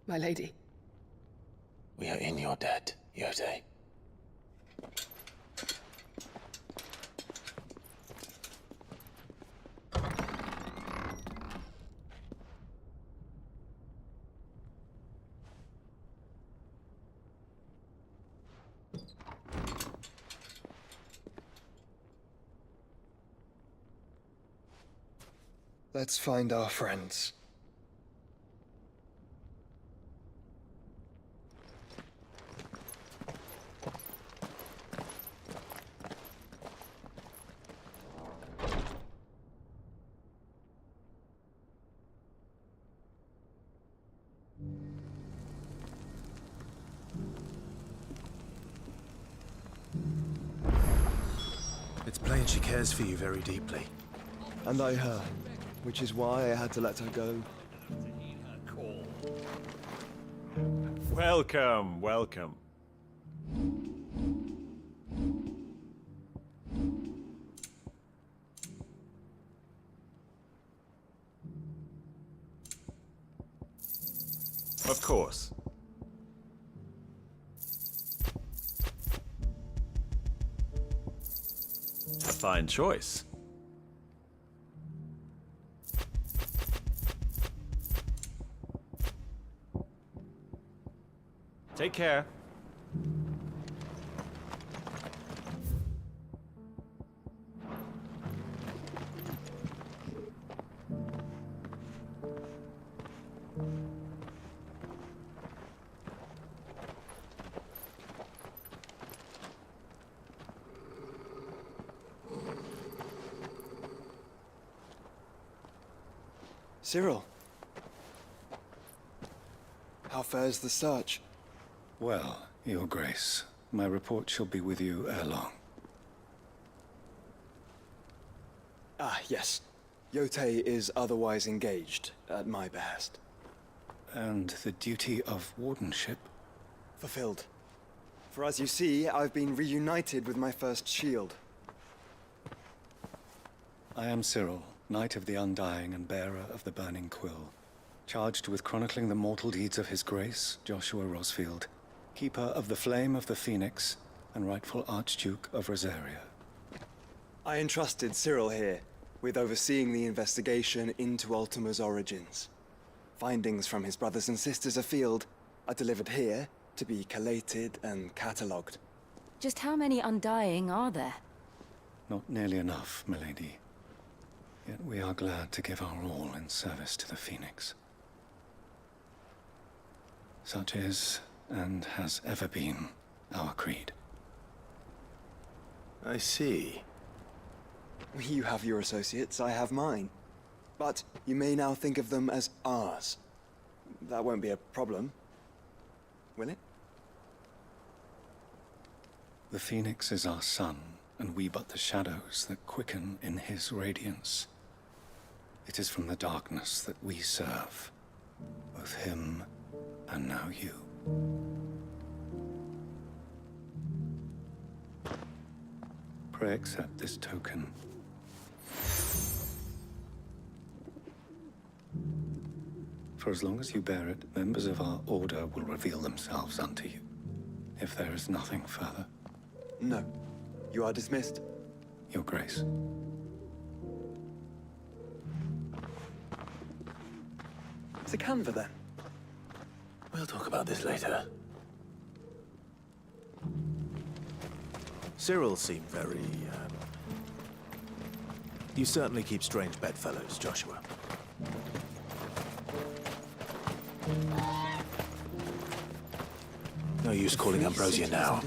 my lady. We are in your debt, Yote. Let's find our friends. It's plain she cares for you very deeply. And I her, which is why I had to let her go. Welcome, welcome. Of course. A fine choice. Take care. Cyril. How fares the search? Well, Your Grace, my report shall be with you ere long. Ah, yes. Yotei is otherwise engaged, at my behest. And the duty of wardenship? Fulfilled. For as you see, I've been reunited with my first shield. I am Cyril, Knight of the Undying and bearer of the Burning Quill, charged with chronicling the mortal deeds of His Grace, Joshua Rosfield, Keeper of the Flame of the Phoenix, and rightful Archduke of Rosaria. I entrusted Cyril here with overseeing the investigation into Ultima's origins. Findings from his brothers and sisters afield are delivered here to be collated and catalogued. Just how many Undying are there? Not nearly enough, milady. Yet we are glad to give our all in service to the Phoenix. Such is, and has ever been, our creed. I see. You have your associates, I have mine. But you may now think of them as ours. That won't be a problem, will it? The Phoenix is our sun, and we but the shadows that quicken in his radiance. It is from the darkness that we serve, both him and now you. Pray accept this token. For as long as you bear it, members of our order will reveal themselves unto you. If there is nothing further. No. You are dismissed. Your Grace. It's a canva, then. We'll talk about this later. Cyril seemed very, You certainly keep strange bedfellows, Joshua. No use calling Ambrosia now.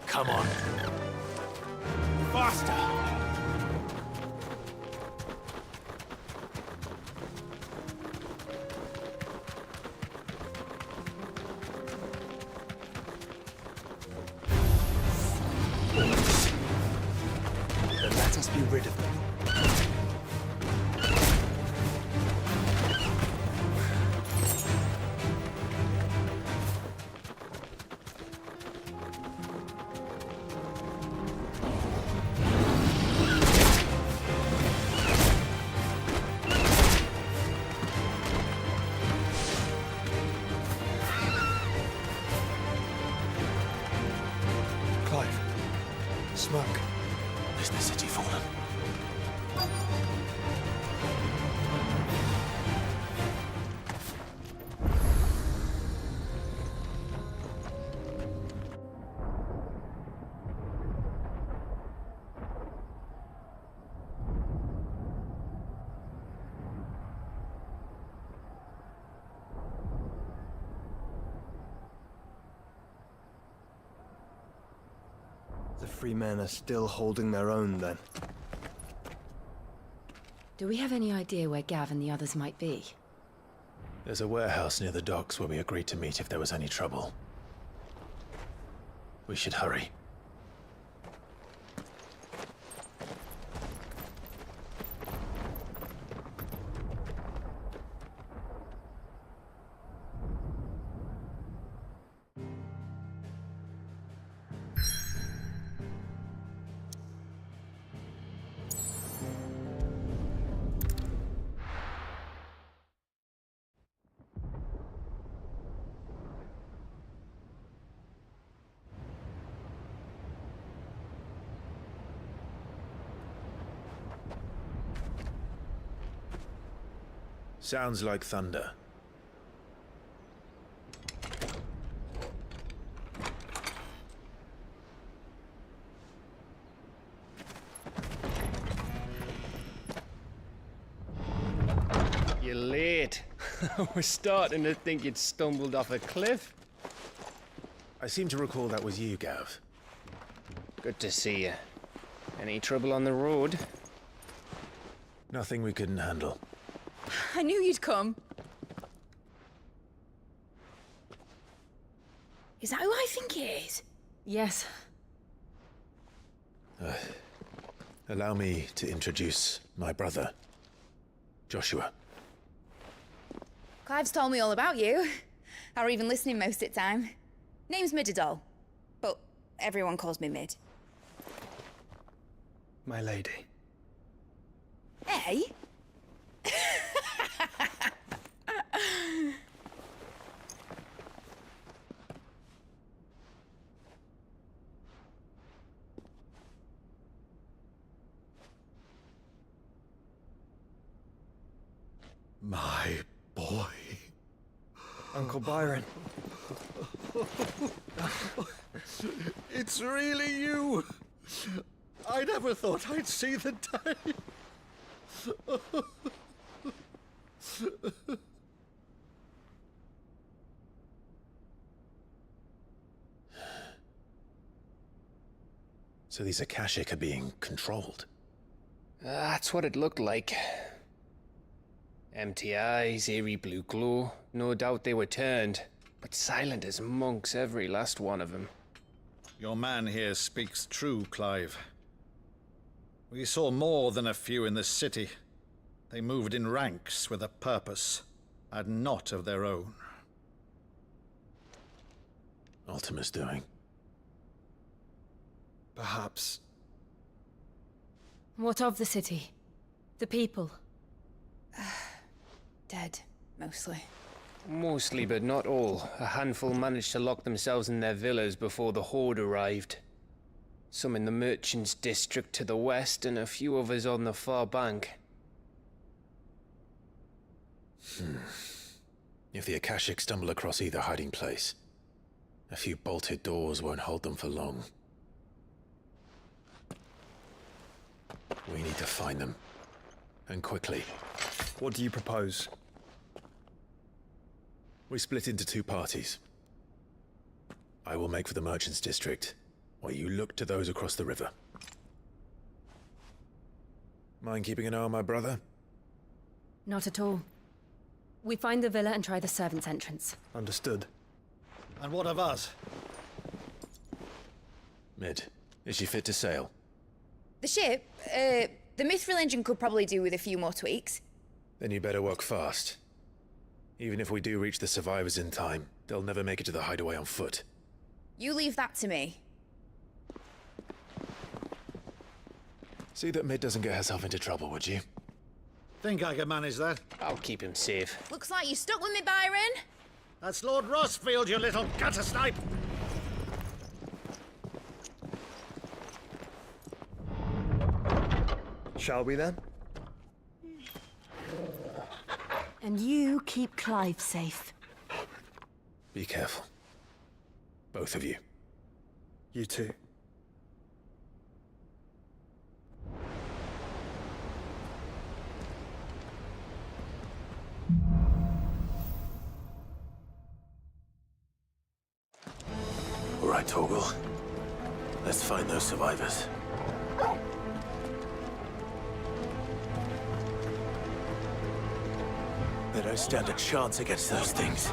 Come on. Faster! Then let us be rid of them. Smoke. Is the city fallen? The free men are still holding their own, then. Do we have any idea where Gav and the others might be? There's a warehouse near the docks where we agreed to meet if there was any trouble. We should hurry. Sounds like thunder. You're late. I was starting to think you'd stumbled off a cliff. I seem to recall that was you, Gav. Good to see you. Any trouble on the road? Nothing we couldn't handle. I knew you'd come. Is that who I think it is? Yes. Allow me to introduce my brother, Joshua. Clive's told me all about you. Or even listening most of the time. Name's Midadol, but everyone calls me Mid. My lady. Hey? My boy. Uncle Byron. It's really you. I never thought I'd see the day. So these Akashic are being controlled? That's what it looked like. Empty eyes, eerie blue glow. No doubt they were turned, but silent as monks, every last one of them. Your man here speaks true, Clive. We saw more than a few in the city. They moved in ranks with a purpose, and not of their own. Ultima's doing. Perhaps. What of the city? The people? Dead, mostly. Mostly, but not all. A handful managed to lock themselves in their villas before the Horde arrived. Some in the Merchants' District to the west, and a few others on the far bank. If the Akashic stumble across either hiding place, a few bolted doors won't hold them for long. We need to find them. And quickly. What do you propose? We split into two parties. I will make for the Merchants' District, while you look to those across the river. Mind keeping an eye on my brother? Not at all. We find the villa and try the servants' entrance. Understood. And what of us? Mid, is she fit to sail? The ship, the Mithril engine could probably do with a few more tweaks. Then you better work fast. Even if we do reach the survivors in time, they'll never make it to the hideaway on foot. You leave that to me. See that Mid doesn't get herself into trouble, would you? Think I can manage that? I'll keep him safe. Looks like you stuck with me, Byron. That's Lord Rossfield, you little gutter snipe! Shall we then? And you keep Clive safe. Be careful. Both of you. You too. All right, Torgal. Let's find those survivors. They don't stand a chance against those things.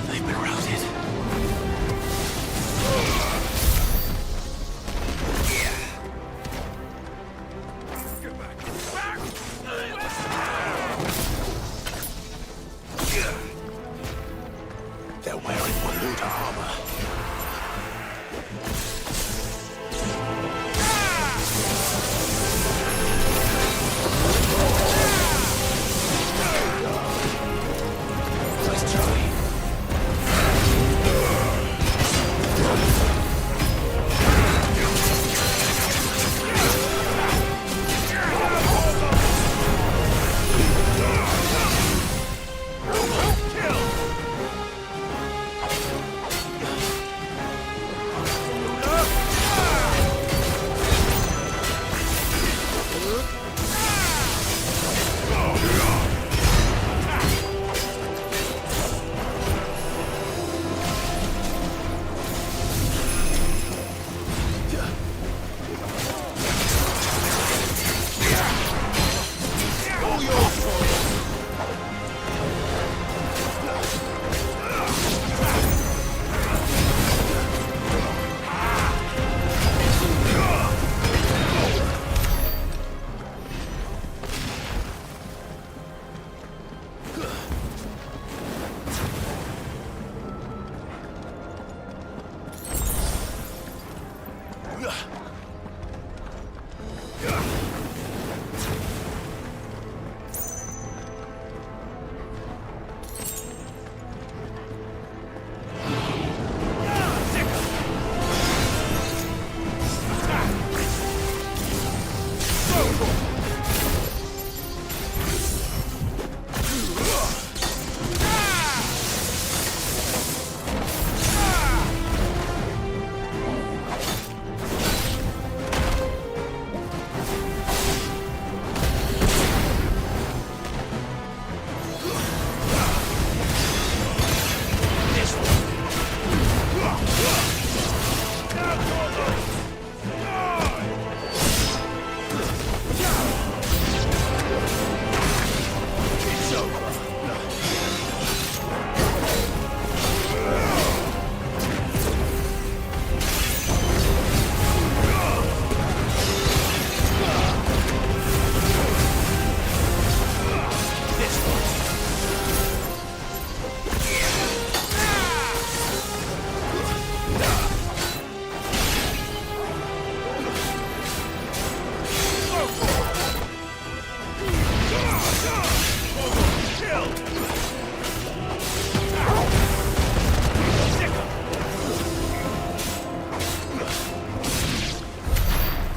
They've been routed. They're wearing Waluta armor. Nice try.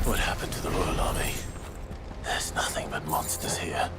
What happened to the Royal Army? There's nothing but monsters here.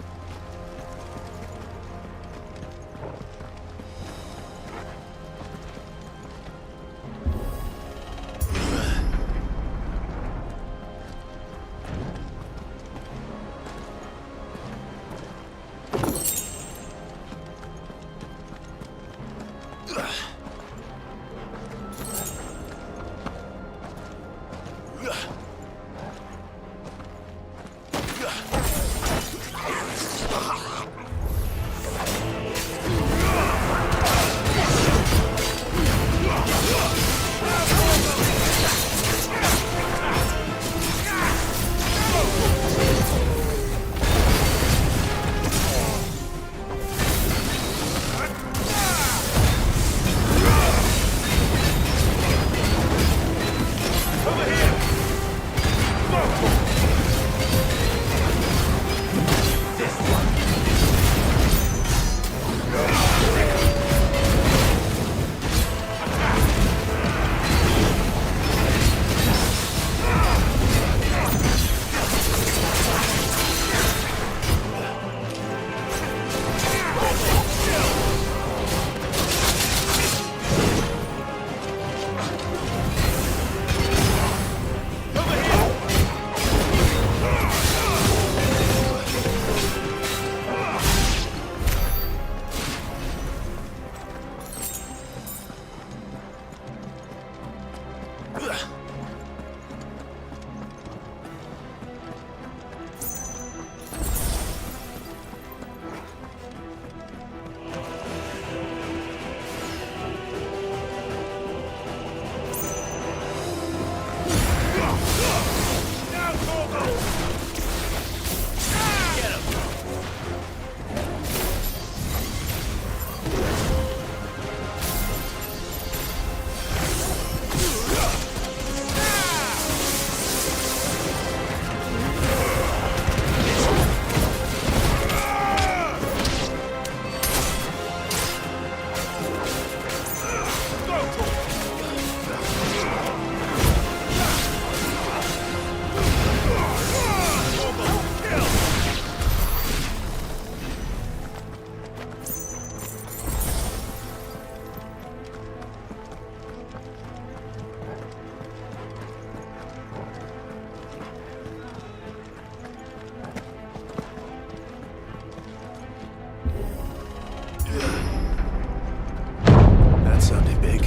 That sounded big.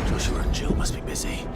Joshua and Jill must be busy.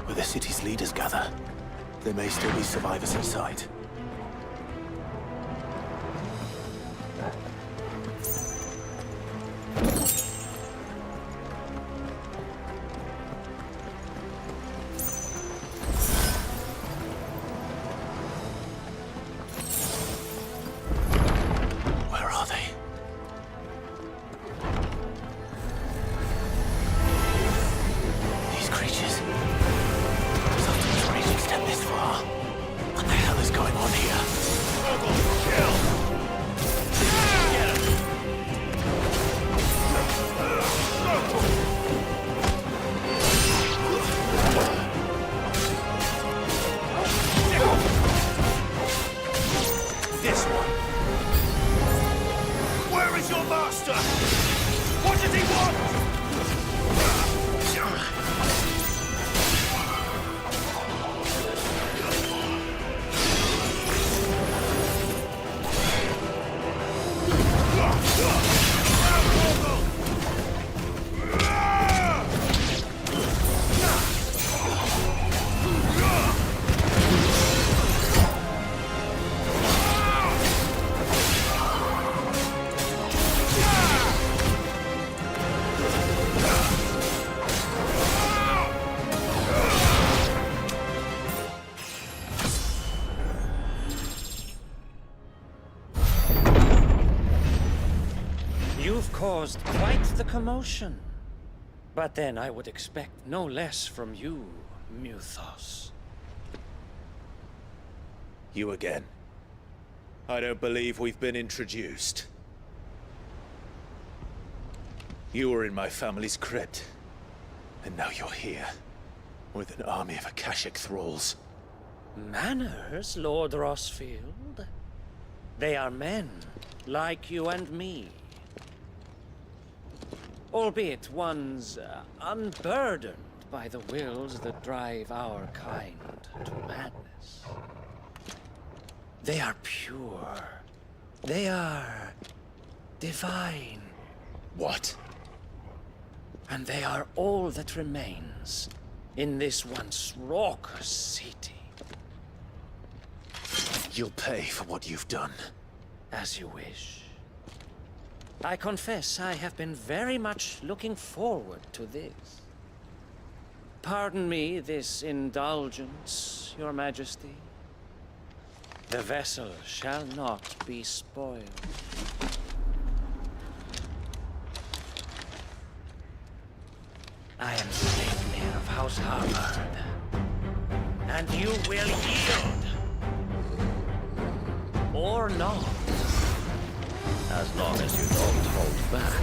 Where the city's leaders gather. There may still be survivors inside. Where are they? These creatures. Something's raging extend this far. What the hell is going on here? This one. Where is your master? What does he want? You've caused quite the commotion. But then I would expect no less from you, Muthos. You again. I don't believe we've been introduced. You were in my family's crypt. And now you're here. With an army of Akashic thralls. Manners, Lord Rossfield? They are men, like you and me. Albeit one's unburdened by the wills that drive our kind to madness. They are pure. They are divine. What? And they are all that remains in this once raucous city. You'll pay for what you've done. As you wish. I confess I have been very much looking forward to this. Pardon me this indulgence, Your Majesty. The vessel shall not be spoiled. I am Sleipnir of House Harvard, and you will yield. Or not. As long as you don't hold back.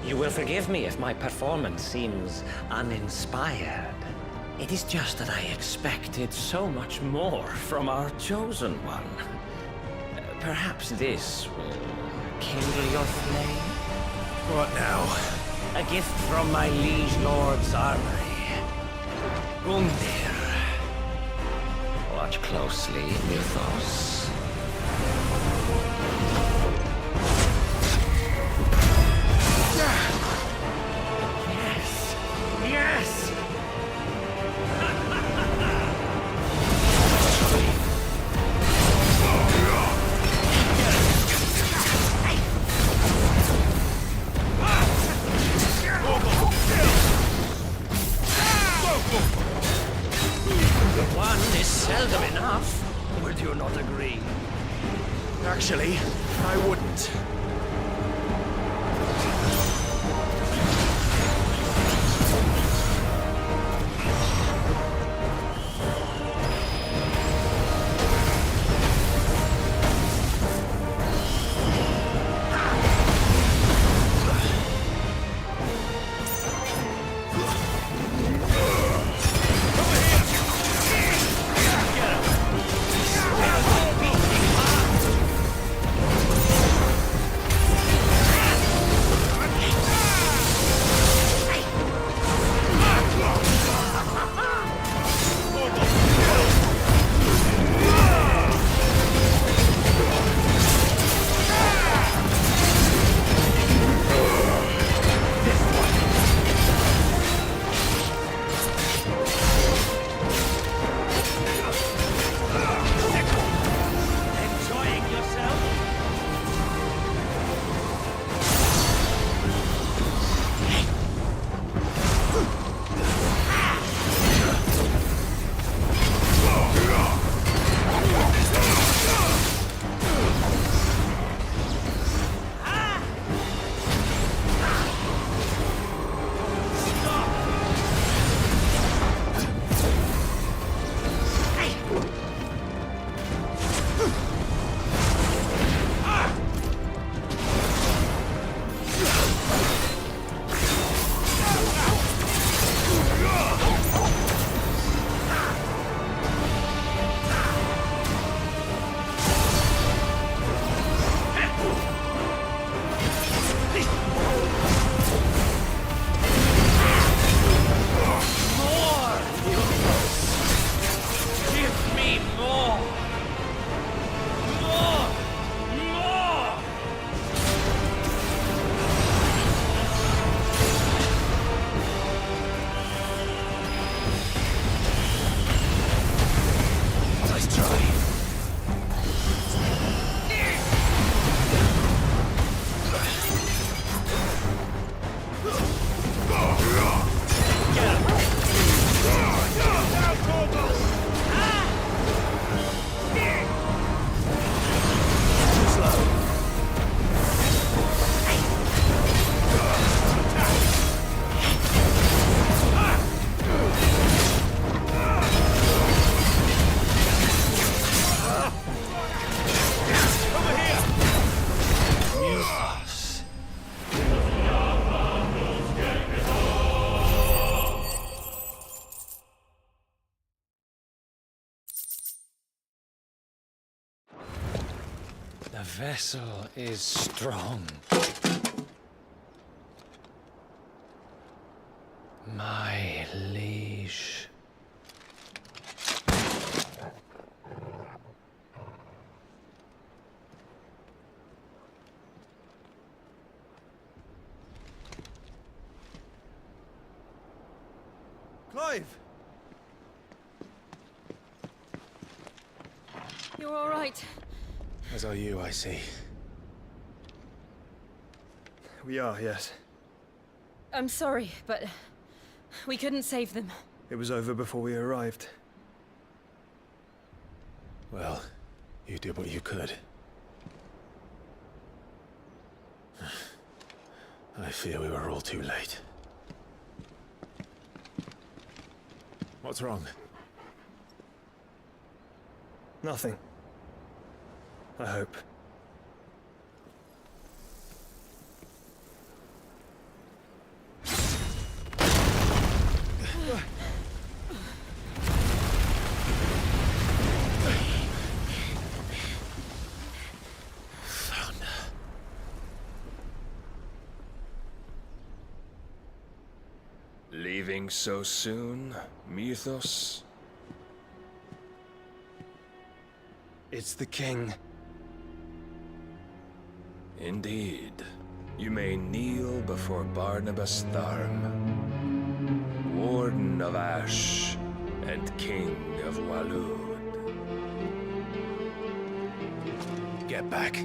You will forgive me if my performance seems uninspired. It is just that I expected so much more from our chosen one. Perhaps this will kindle your flame? What now? A gift from my liege lord's armory. Gungnir. Watch closely, Mythos. Yes! Yes! One is seldom enough. Would you not agree? Actually, I wouldn't. The vessel is strong. My liege. Clive! You're all right. As are you, I see. We are, yes. I'm sorry, but we couldn't save them. It was over before we arrived. Well, you did what you could. I fear we were all too late. What's wrong? Nothing. I hope. Leaving so soon, Mythos? It's the king. Indeed. You may kneel before Barnabas Tharm, Warden of Ash and King of Walud. Get back.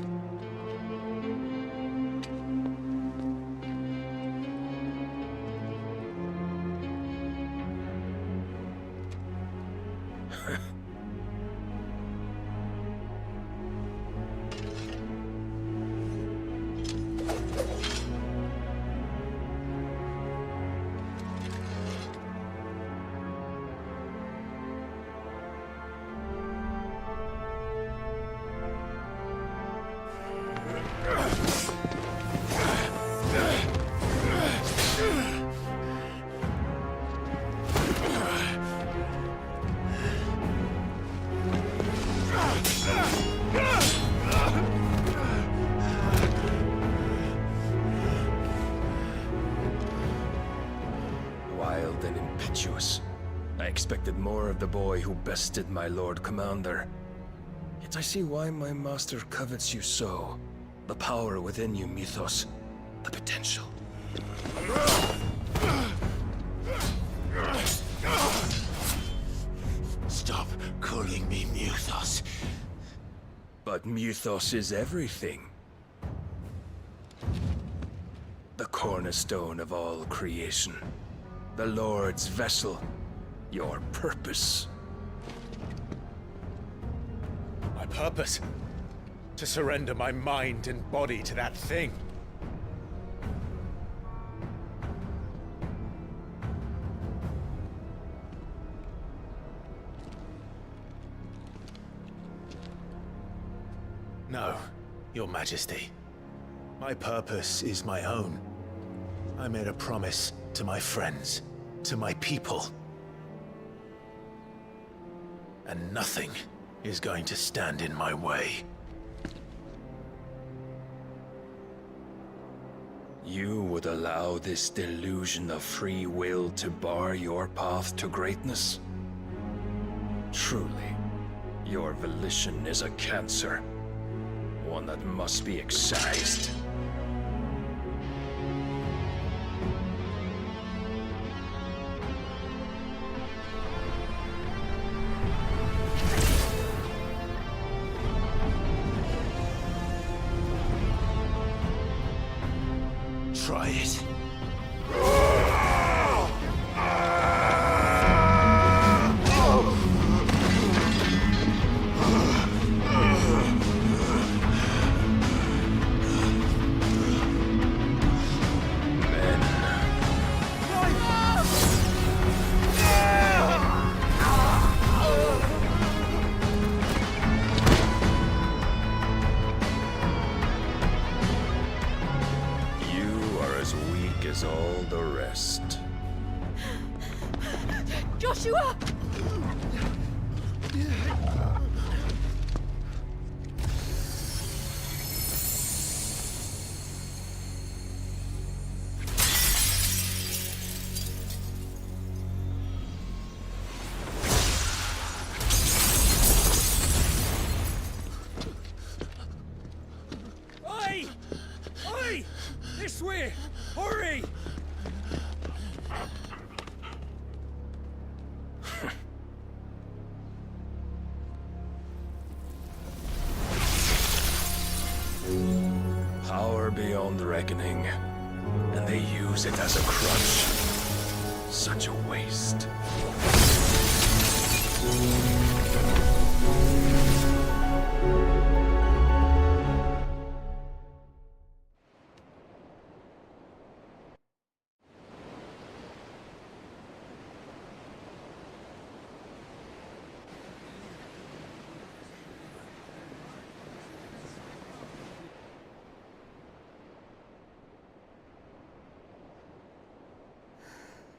Wild and impetuous. I expected more of the boy who bested my Lord Commander. Yet I see why my master covets you so. The power within you, Mythos. The potential. Stop calling me Mythos. But Mythos is everything. The cornerstone of all creation. The Lord's vessel. Your purpose. My purpose? To surrender my mind and body to that thing. No, Your Majesty. My purpose is my own. I made a promise to my friends, to my people. And nothing is going to stand in my way. You would allow this delusion of free will to bar your path to greatness? Truly, your volition is a cancer. One that must be excised. Try it. As all the rest. Joshua! This way! Hurry! Power beyond reckoning, and they use it as a crutch. Such a waste.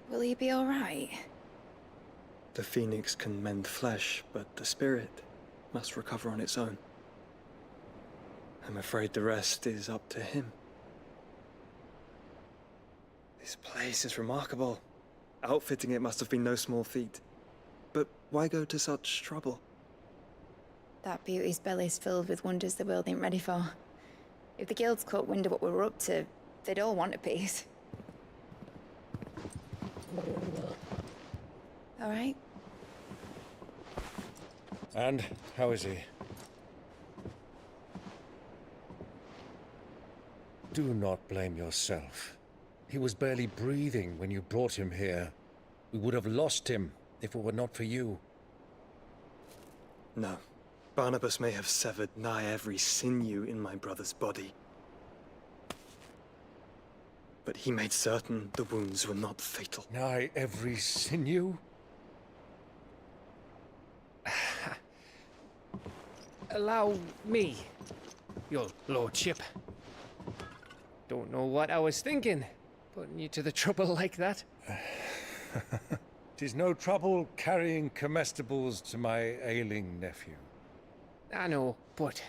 Will he be all right? The phoenix can mend flesh, but the spirit must recover on its own. I'm afraid the rest is up to him. This place is remarkable. Outfitting it must have been no small feat. But why go to such trouble? That beauty's belly's filled with wonders the world ain't ready for. If the guilds caught wind of what we were up to, they'd all want a piece. All right? And how is he? Do not blame yourself. He was barely breathing when you brought him here. We would have lost him if it were not for you. No. Barnabas may have severed nigh every sinew in my brother's body. But he made certain the wounds were not fatal. Nigh every sinew? Allow me, your lordship. Don't know what I was thinking, putting you to the trouble like that. 'Tis no trouble carrying comestibles to my ailing nephew. I know, but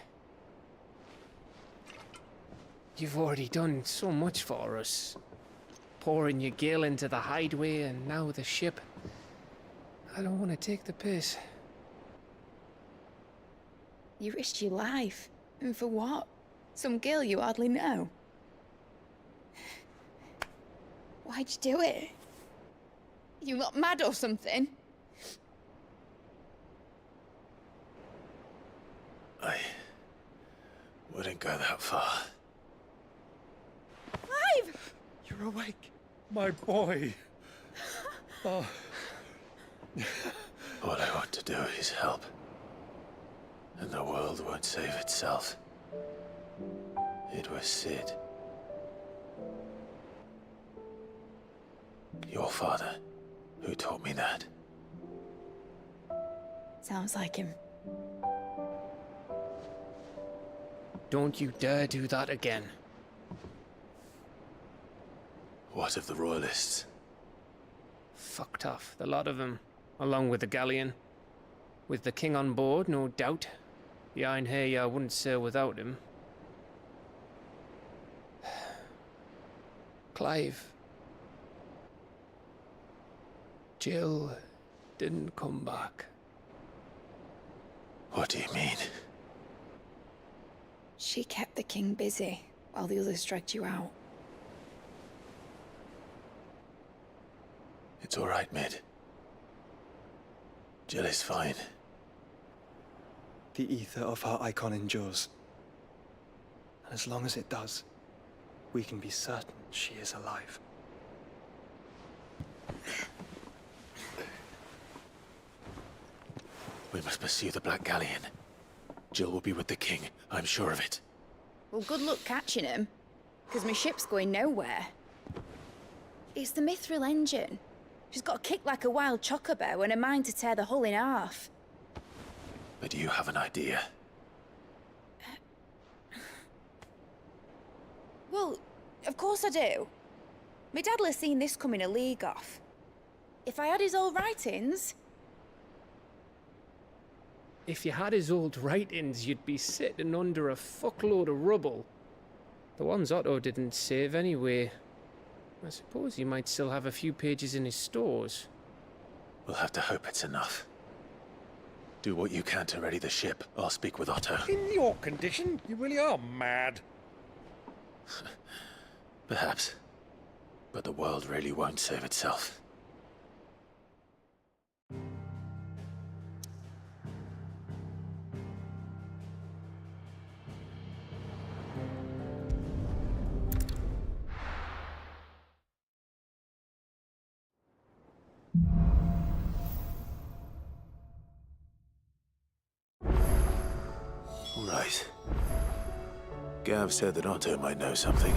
you've already done so much for us. Pouring your gale into the hideaway and now the ship. I don't want to take the piss. You risked your life. And for what? Some girl you hardly know. Why'd you do it? You not mad or something? I wouldn't go that far. Clive! You're awake, my boy. Oh. All I want to do is help. And the world won't save itself. It was Sid. Your father, who taught me that. Sounds like him. Don't you dare do that again. What of the Royalists? Fucked off, the lot of them, along with the galleon. With the king on board, no doubt. The Iron Hair I wouldn't sail without him. Clive. Jill didn't come back. What do you mean? She kept the king busy while the others dragged you out. It's all right, Mid. Jill is fine. The ether of her icon endures. And as long as it does, we can be certain she is alive. We must pursue the Black Galleon. Jill will be with the king, I'm sure of it. Well, good luck catching him, because my ship's going nowhere. It's the Mithril engine. She's got a kick like a wild chocobo and a mind to tear the hull in half. But do you have an idea? Well, of course I do. My dad'll have seen this coming a league off. If I had his old writings... If you had his old writings, you'd be sitting under a fuckload of rubble. The ones Otto didn't save anyway. I suppose he might still have a few pages in his stores. We'll have to hope it's enough. Do what you can to ready the ship. I'll speak with Otto. In your condition, you really are mad. Perhaps. But the world really won't save itself. Right. Gav said that Otto might know something.